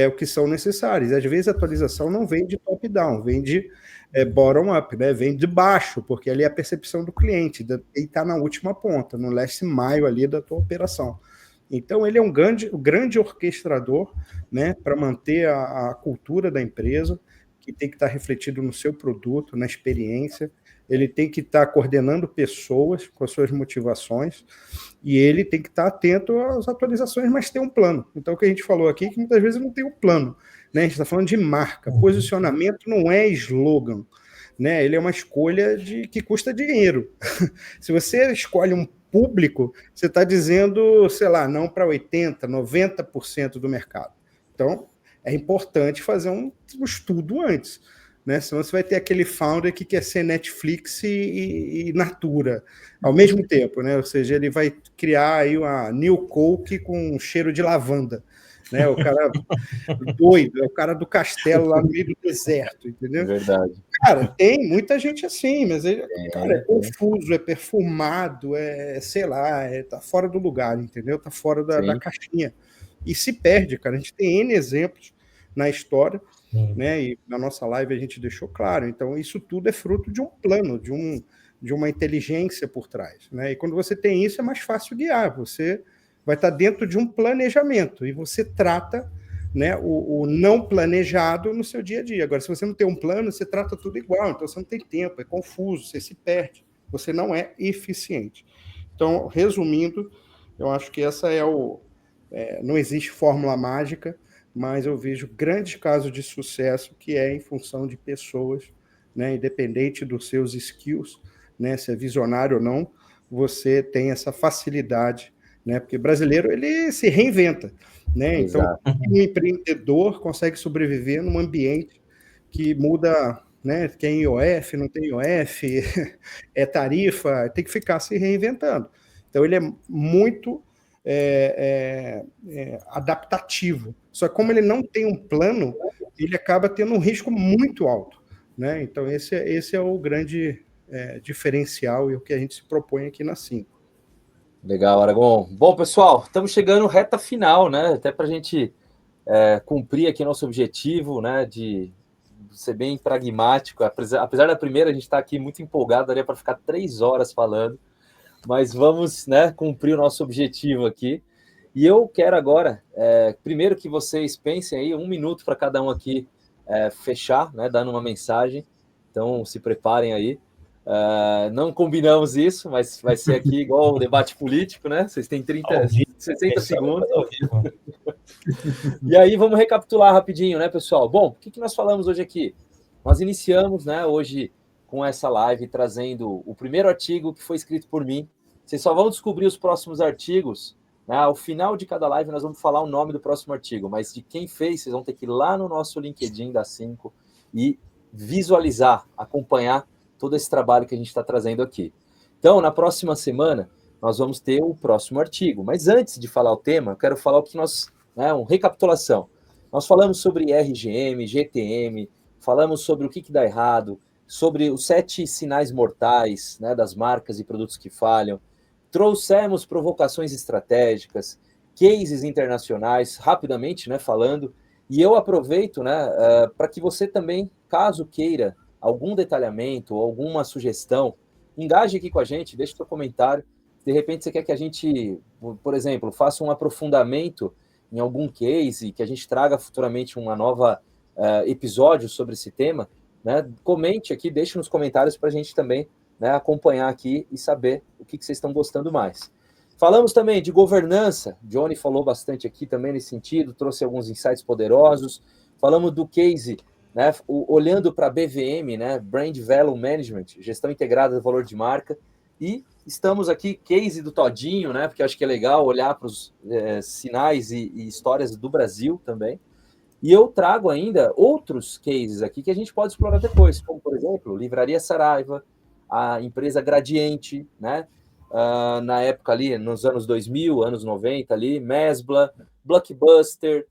[SPEAKER 4] o que são necessárias. Às vezes a atualização não vem de top-down, vem de bottom-up, né? Vem de baixo, porque ali é a percepção do cliente, ele está na última ponta, no last mile ali da tua operação. Então ele é um grande orquestrador, né, para manter a cultura da empresa, que tem que estar refletido no seu produto, na experiência. Ele tem que estar coordenando pessoas com as suas motivações e ele tem que estar atento às atualizações, mas ter um plano. Então, o que a gente falou aqui é que muitas vezes não tem um plano, né? A gente está falando de marca. Posicionamento não é slogan, né? Ele é uma escolha que custa dinheiro. Se você escolhe um público, você está dizendo, sei lá, não para 80%, 90% do mercado. Então, é importante fazer um estudo antes, né? Senão você vai ter aquele founder que quer ser Netflix e Natura ao mesmo tempo, né? Ou seja, ele vai criar aí uma New Coke com cheiro de lavanda, né? O cara doido, é o cara do castelo lá no meio do deserto, entendeu?
[SPEAKER 1] Verdade.
[SPEAKER 4] Cara, tem muita gente assim, mas ele, cara, é confuso, é perfumado, sei lá, tá fora do lugar, entendeu? Tá fora da caixinha. E se perde, cara. A gente tem N exemplos na história, né? E na nossa live a gente deixou claro. Então, isso tudo é fruto de um plano, de uma inteligência por trás, né? E quando você tem isso, é mais fácil guiar. Você vai estar dentro de um planejamento e você trata, né, o não planejado no seu dia a dia. Agora, se você não tem um plano, você trata tudo igual. Então, você não tem tempo, é confuso, você se perde. Você não é eficiente. Então, resumindo, eu acho que essa não existe fórmula mágica, mas eu vejo grandes casos de sucesso que é em função de pessoas, né, independente dos seus skills, né, se é visionário ou não, você tem essa facilidade, né, porque brasileiro ele se reinventa, né? Então, um empreendedor consegue sobreviver num ambiente que muda, né, que é em IOF, não tem IOF, é tarifa, tem que ficar se reinventando. Então, ele é muito adaptativo. Só que como ele não tem um plano, ele acaba tendo um risco muito alto, né? Então, esse é o grande diferencial e o que a gente se propõe aqui na 5.
[SPEAKER 1] Legal, Aragon. Bom, pessoal, estamos chegando reta final, né? Até para a gente cumprir aqui nosso objetivo, né? De ser bem pragmático. Apesar da primeira, a gente está aqui muito empolgado, daria para ficar 3 horas falando, mas vamos, né, cumprir o nosso objetivo aqui. E eu quero agora, primeiro que vocês pensem aí, 1 minuto para cada um aqui fechar, né? Dando uma mensagem. Então, se preparem aí. Não combinamos isso, mas vai ser aqui igual o debate político, né? Vocês têm 60 segundos. E aí vamos recapitular rapidinho, né, pessoal? Bom, o que nós falamos hoje aqui? Nós iniciamos, né, hoje com essa live trazendo o primeiro artigo que foi escrito por mim. Vocês só vão descobrir os próximos artigos né? Ao final de cada live nós vamos falar o nome do próximo artigo, mas de quem fez, vocês vão ter que ir lá no nosso LinkedIn da 5 e visualizar, acompanhar todo esse trabalho que a gente está trazendo aqui. Então, na próxima semana, nós vamos ter o próximo artigo. Mas antes de falar o tema, eu quero falar o que nós... uma recapitulação. Nós falamos sobre RGM, GTM, falamos sobre o que dá errado, sobre os 7 sinais mortais, né, das marcas e produtos que falham. Trouxemos provocações estratégicas, cases internacionais, rapidamente, né, falando. E eu aproveito, né, para que você também, caso queira algum detalhamento ou alguma sugestão, engaje aqui com a gente, deixe seu comentário. De repente você quer que a gente, por exemplo, faça um aprofundamento em algum case, que a gente traga futuramente uma nova episódio sobre esse tema, né? Comente aqui, deixe nos comentários para a gente também, né, acompanhar aqui e saber o que vocês estão gostando mais. Falamos também de governança, Johnny falou bastante aqui também nesse sentido, trouxe alguns insights poderosos. Falamos do case, né, olhando para BVM, né, Brand Value Management, gestão integrada do valor de marca, e estamos aqui, case do Todinho, né, porque eu acho que é legal olhar para os sinais e histórias do Brasil também. E eu trago ainda outros cases aqui que a gente pode explorar depois, como, por exemplo, Livraria Saraiva, a empresa Gradiente, né, na época ali, nos anos 2000, anos 90 ali, Mesbla, Blockbuster,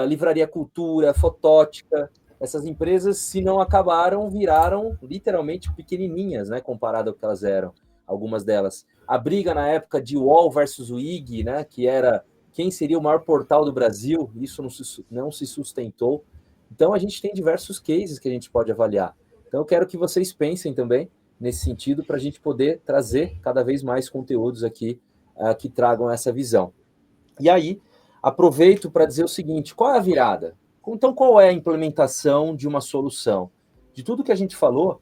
[SPEAKER 1] Livraria Cultura, Fotótica. Essas empresas, se não acabaram, viraram literalmente pequenininhas, né, comparado ao que elas eram, algumas delas. A briga na época de UOL versus o IG, né, que era quem seria o maior portal do Brasil, isso não se sustentou. Então, a gente tem diversos cases que a gente pode avaliar. Então, eu quero que vocês pensem também nesse sentido para a gente poder trazer cada vez mais conteúdos aqui que tragam essa visão. E aí, aproveito para dizer o seguinte, qual é a virada? Então, qual é a implementação de uma solução? De tudo que a gente falou,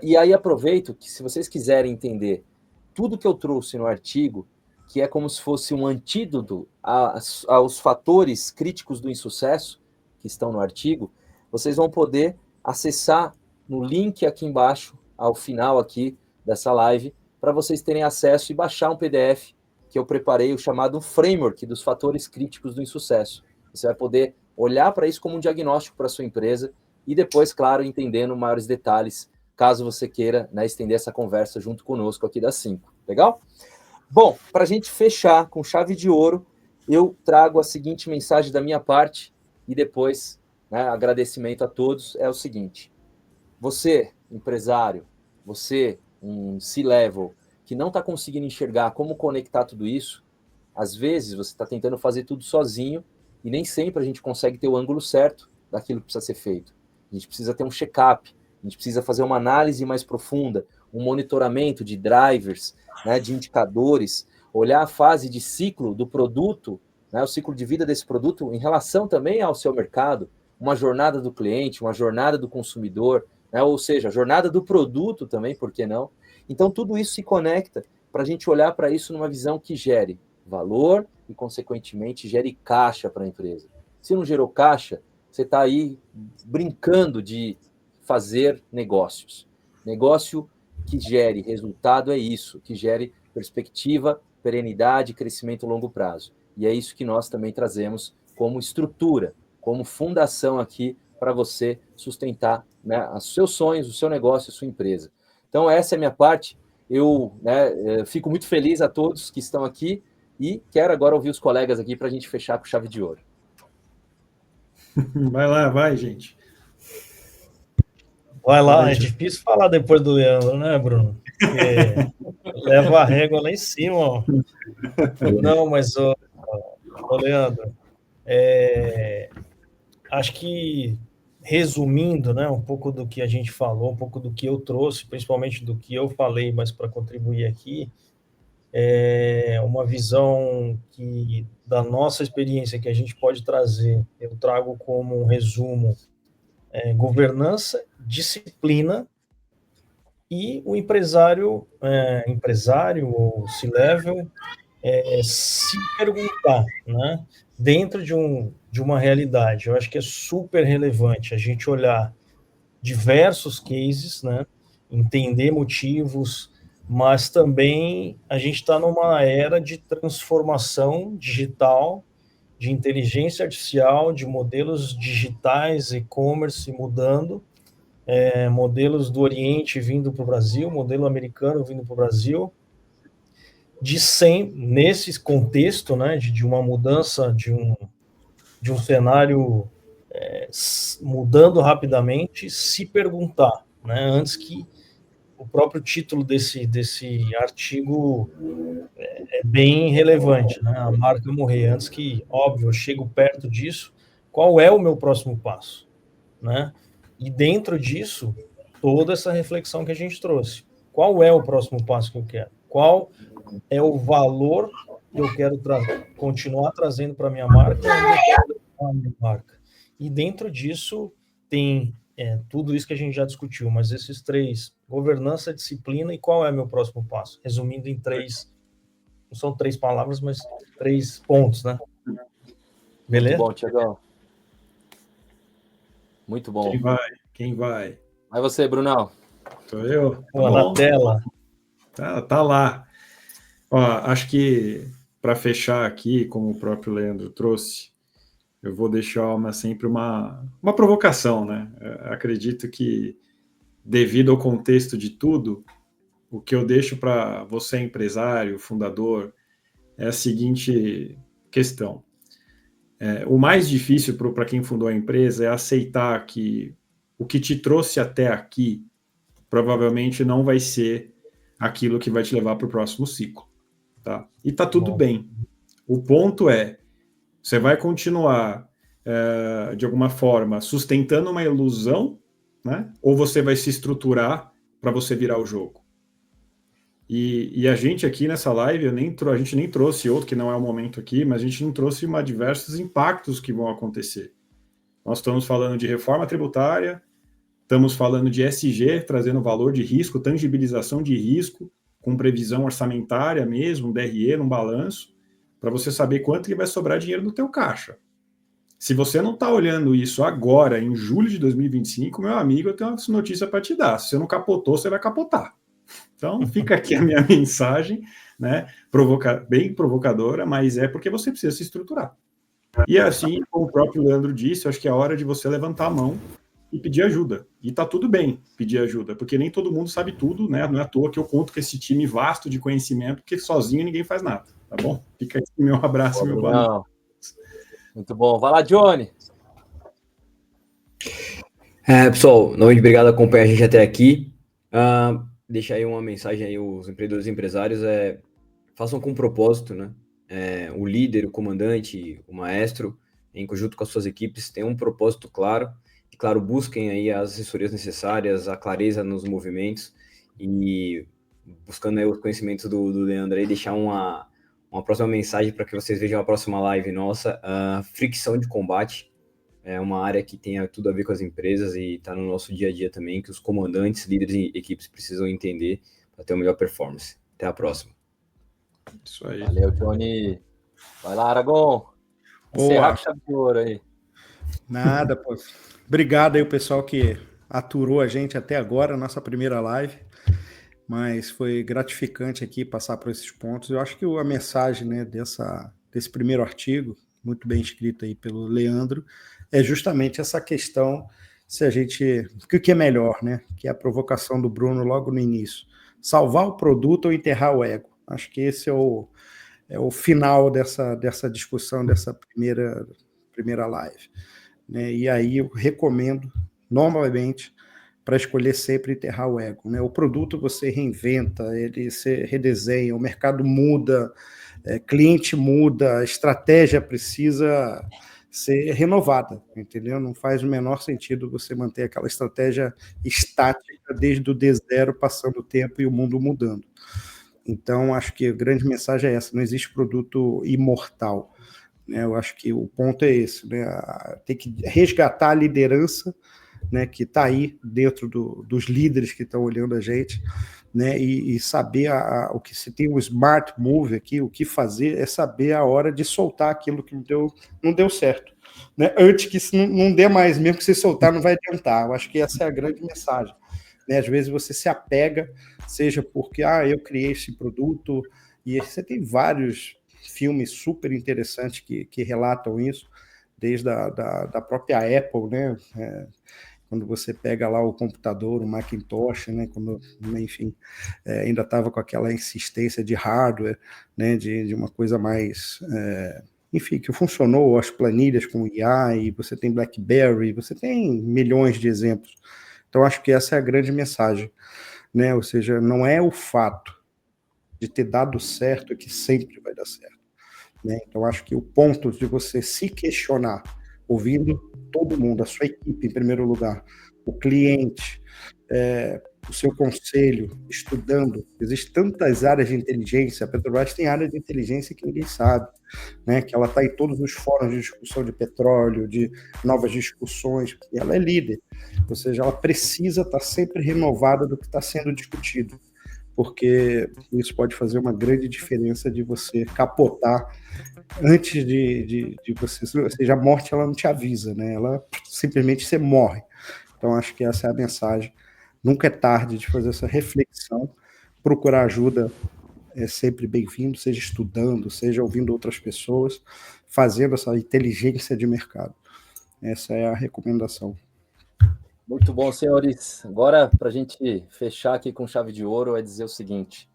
[SPEAKER 1] e aí aproveito que se vocês quiserem entender tudo que eu trouxe no artigo, que é como se fosse um antídoto aos fatores críticos do insucesso, que estão no artigo, vocês vão poder acessar no link aqui embaixo, ao final aqui dessa live, para vocês terem acesso e baixar um PDF que eu preparei, o chamado Framework dos fatores críticos do insucesso. Você vai poder olhar para isso como um diagnóstico para a sua empresa e depois, claro, entendendo maiores detalhes, caso você queira, né, estender essa conversa junto conosco aqui da 5. Legal? Bom, para a gente fechar com chave de ouro, eu trago a seguinte mensagem da minha parte e depois, né, agradecimento a todos, é o seguinte. Você, empresário, você, um C-level, que não está conseguindo enxergar como conectar tudo isso, às vezes você está tentando fazer tudo sozinho e nem sempre a gente consegue ter o ângulo certo daquilo que precisa ser feito. A gente precisa ter um check-up, a gente precisa fazer uma análise mais profunda, um monitoramento de drivers, né, de indicadores, olhar a fase de ciclo do produto, né, o ciclo de vida desse produto em relação também ao seu mercado, uma jornada do cliente, uma jornada do consumidor, né, ou seja, a jornada do produto também, por que não? Então, tudo isso se conecta para a gente olhar para isso numa visão que gere valor e, consequentemente, gere caixa para a empresa. Se não gerou caixa, você está aí brincando de fazer negócios. Negócio que gere resultado é isso, que gere perspectiva, perenidade, crescimento a longo prazo. E é isso que nós também trazemos como estrutura, como fundação aqui para você sustentar, né, os seus sonhos, o seu negócio, a sua empresa. Então, essa é a minha parte. Eu, né, fico muito feliz a todos que estão aqui e quero agora ouvir os colegas aqui para a gente fechar com chave de ouro.
[SPEAKER 2] Vai lá, vai, gente.
[SPEAKER 3] Vai lá, é difícil falar depois do Leandro, né, Bruno? Porque leva a régua lá em cima, ó. Não, mas, ô Leandro, acho que, resumindo, né, um pouco do que a gente falou, um pouco do que eu trouxe, principalmente do que eu falei, mas para contribuir aqui, é uma visão que, da nossa experiência, que a gente pode trazer, eu trago como um resumo, governança, disciplina, e o empresário ou C-level, se perguntar, né, dentro de uma realidade. Eu acho que é super relevante a gente olhar diversos cases, né, entender motivos, mas também a gente está numa era de transformação digital, de inteligência artificial, de modelos digitais, e-commerce mudando, modelos do Oriente vindo para o Brasil, modelo americano vindo para o Brasil, nesse contexto, né, de uma mudança de um cenário mudando rapidamente, se perguntar, né, antes que o próprio título desse artigo é bem relevante, né, a marca morrer, antes que, óbvio, eu chego perto disso, qual é o meu próximo passo, né? E dentro disso, toda essa reflexão que a gente trouxe. Qual é o próximo passo que eu quero? Qual é o valor que eu quero continuar trazendo para a minha marca? E dentro disso tem tudo isso que a gente já discutiu, mas esses 3, governança, disciplina e qual é meu próximo passo? Resumindo em 3, não são 3 palavras, mas 3 pontos, né? Beleza?
[SPEAKER 1] Muito bom, Tiagão. Muito bom.
[SPEAKER 2] Quem vai?
[SPEAKER 1] Vai você, Brunão.
[SPEAKER 2] Sou eu?
[SPEAKER 3] Tá na tela.
[SPEAKER 2] Tá lá. Ó, acho que para fechar aqui, como o próprio Leandro trouxe, eu vou deixar sempre uma provocação, né? Eu acredito que, devido ao contexto de tudo, o que eu deixo para você, empresário, fundador, é a seguinte questão. O mais difícil para quem fundou a empresa é aceitar que o que te trouxe até aqui provavelmente não vai ser aquilo que vai te levar para o próximo ciclo. Tá? E tá tudo bem. O ponto é, você vai continuar, de alguma forma, sustentando uma ilusão, né? Ou você vai se estruturar para você virar o jogo? E a gente aqui nessa live, a gente nem trouxe outro, que não é o momento aqui, mas a gente não trouxe diversos impactos que vão acontecer. Nós estamos falando de reforma tributária, estamos falando de SG, trazendo valor de risco, tangibilização de risco, com previsão orçamentária mesmo, um DRE, um balanço, para você saber quanto que vai sobrar dinheiro no teu caixa. Se você não está olhando isso agora, em julho de 2025, meu amigo, eu tenho uma notícia para te dar. Se você não capotou, você vai capotar. Então, fica aqui a minha mensagem, né? Bem provocadora, mas é porque você precisa se estruturar. E assim, como o próprio Leandro disse, eu acho que é a hora de você levantar a mão e pedir ajuda. E tá tudo bem pedir ajuda, porque nem todo mundo sabe tudo, né? Não é à toa que eu conto com esse time vasto de conhecimento, porque sozinho ninguém faz nada, tá bom? Fica aqui meu abraço, meu boa noite.
[SPEAKER 1] Muito bom. Vai lá, Johnny.
[SPEAKER 5] Pessoal, novamente, obrigado por acompanhar a gente até aqui. Deixar aí uma mensagem aí, os empreendedores e empresários, façam com propósito, né? O líder, o comandante, o maestro, em conjunto com as suas equipes, tem um propósito claro. E, claro, busquem aí as assessorias necessárias, a clareza nos movimentos e buscando aí os conhecimentos do Leandro aí, deixar uma próxima mensagem para que vocês vejam a próxima live nossa. Fricção de combate é uma área que tem tudo a ver com as empresas e está no nosso dia a dia também, que os comandantes, líderes e equipes precisam entender para ter uma melhor performance. Até a próxima.
[SPEAKER 2] Isso aí.
[SPEAKER 1] Valeu, Johnny. Vai lá, Aragon. Encerrar com chave de ouro aí.
[SPEAKER 4] Nada, pô. Obrigado aí o pessoal que aturou a gente até agora, nossa primeira live. Mas foi gratificante aqui passar por esses pontos. Eu acho que a mensagem, né, desse primeiro artigo, muito bem escrito aí pelo Leandro, é justamente essa questão, o que é melhor, né? Que é a provocação do Bruno logo no início. Salvar o produto ou enterrar o ego. Acho que esse é o final dessa discussão, dessa primeira live. Né? E aí eu recomendo, normalmente, para escolher sempre enterrar o ego. Né? O produto você reinventa, ele se redesenha, o mercado muda, cliente muda, a estratégia precisa ser renovada, entendeu? Não faz o menor sentido você manter aquela estratégia estática desde o D0, passando o tempo e o mundo mudando. Então, acho que a grande mensagem é essa, não existe produto imortal. Né? Eu acho que o ponto é esse, né? Tem que resgatar a liderança, né, que está aí dentro dos líderes que estão olhando a gente, né, e saber o que se tem um smart move aqui, o que fazer é saber a hora de soltar aquilo que não deu certo, né, antes que isso não dê mais, mesmo que você soltar não vai adiantar. Eu acho que essa é a grande mensagem, né? Às vezes você se apega, seja porque eu criei esse produto, e você tem vários filmes super interessantes que relatam isso, desde da própria Apple, né? Quando você pega lá o computador, o Macintosh, né? Quando, enfim, ainda estava com aquela insistência de hardware, né? De uma coisa mais... enfim, que funcionou, as planilhas com IA, e você tem BlackBerry, você tem milhões de exemplos. Então, acho que essa é a grande mensagem, né? Ou seja, não é o fato de ter dado certo que sempre vai dar certo, né? Então, acho que o ponto de você se questionar, ouvindo todo mundo, a sua equipe em primeiro lugar, o cliente, o seu conselho, estudando. Existem tantas áreas de inteligência, a Petrobras tem área de inteligência que ninguém sabe, né? Que ela está em todos os fóruns de discussão de petróleo, de novas discussões, e ela é líder, ou seja, ela precisa estar sempre renovada do que está sendo discutido, porque isso pode fazer uma grande diferença de você capotar antes de você, ou seja, a morte ela não te avisa, né? Ela simplesmente você morre. Então acho que essa é a mensagem. Nunca é tarde de fazer essa reflexão. Procurar ajuda é sempre bem-vindo, seja estudando, seja ouvindo outras pessoas, fazendo essa inteligência de mercado. Essa é a recomendação.
[SPEAKER 1] Muito bom, senhores. Agora, para a gente fechar aqui com chave de ouro, é dizer o seguinte.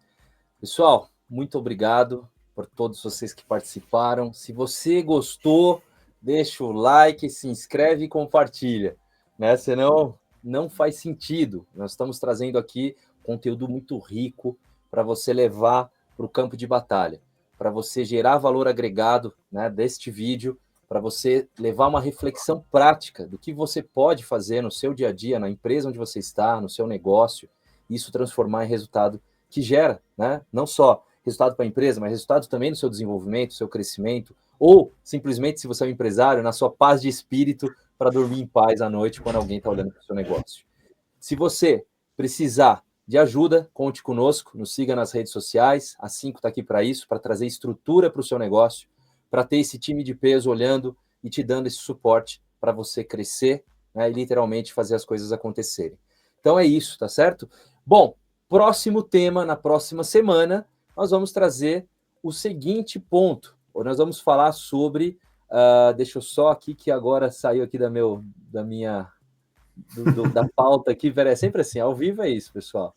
[SPEAKER 1] Pessoal, muito obrigado por todos vocês que participaram. Se você gostou, deixa o like, se inscreve e compartilha, né? Senão não faz sentido. Nós estamos trazendo aqui conteúdo muito rico para você levar para o campo de batalha, para você gerar valor agregado, né, deste vídeo, para você levar uma reflexão prática do que você pode fazer no seu dia a dia, na empresa onde você está, no seu negócio, e isso transformar em resultado que gera, né, não só resultado para a empresa, mas resultado também no seu desenvolvimento, no seu crescimento, ou simplesmente, se você é um empresário, na sua paz de espírito para dormir em paz à noite quando alguém está olhando para o seu negócio. Se você precisar de ajuda, conte conosco, nos siga nas redes sociais, a 5 está aqui para isso, para trazer estrutura para o seu negócio, para ter esse time de peso olhando e te dando esse suporte para você crescer, né, e literalmente fazer as coisas acontecerem. Então é isso, tá certo? Bom, próximo tema, na próxima semana, nós vamos trazer o seguinte ponto. Nós vamos falar sobre... deixa eu só aqui, que agora saiu aqui da pauta aqui. É sempre assim, ao vivo é isso, pessoal.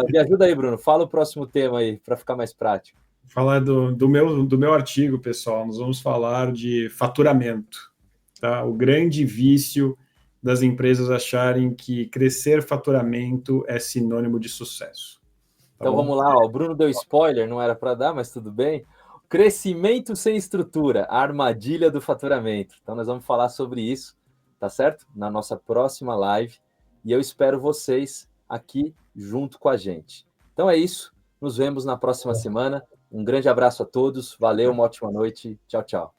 [SPEAKER 1] Me ajuda aí, Bruno. Fala o próximo tema aí, para ficar mais prático.
[SPEAKER 2] Falar do meu artigo, pessoal. Nós vamos falar de faturamento, tá? O grande vício das empresas acharem que crescer faturamento é sinônimo de sucesso. Tá
[SPEAKER 1] então
[SPEAKER 2] bom?
[SPEAKER 1] Vamos lá, ó. O Bruno deu spoiler, não era para dar, mas tudo bem. Crescimento sem estrutura, a armadilha do faturamento. Então nós vamos falar sobre isso, tá certo? Na nossa próxima live. E eu espero vocês aqui junto com a gente. Então é isso. Nos vemos na próxima semana. Um grande abraço a todos. Valeu, uma ótima noite. Tchau, tchau.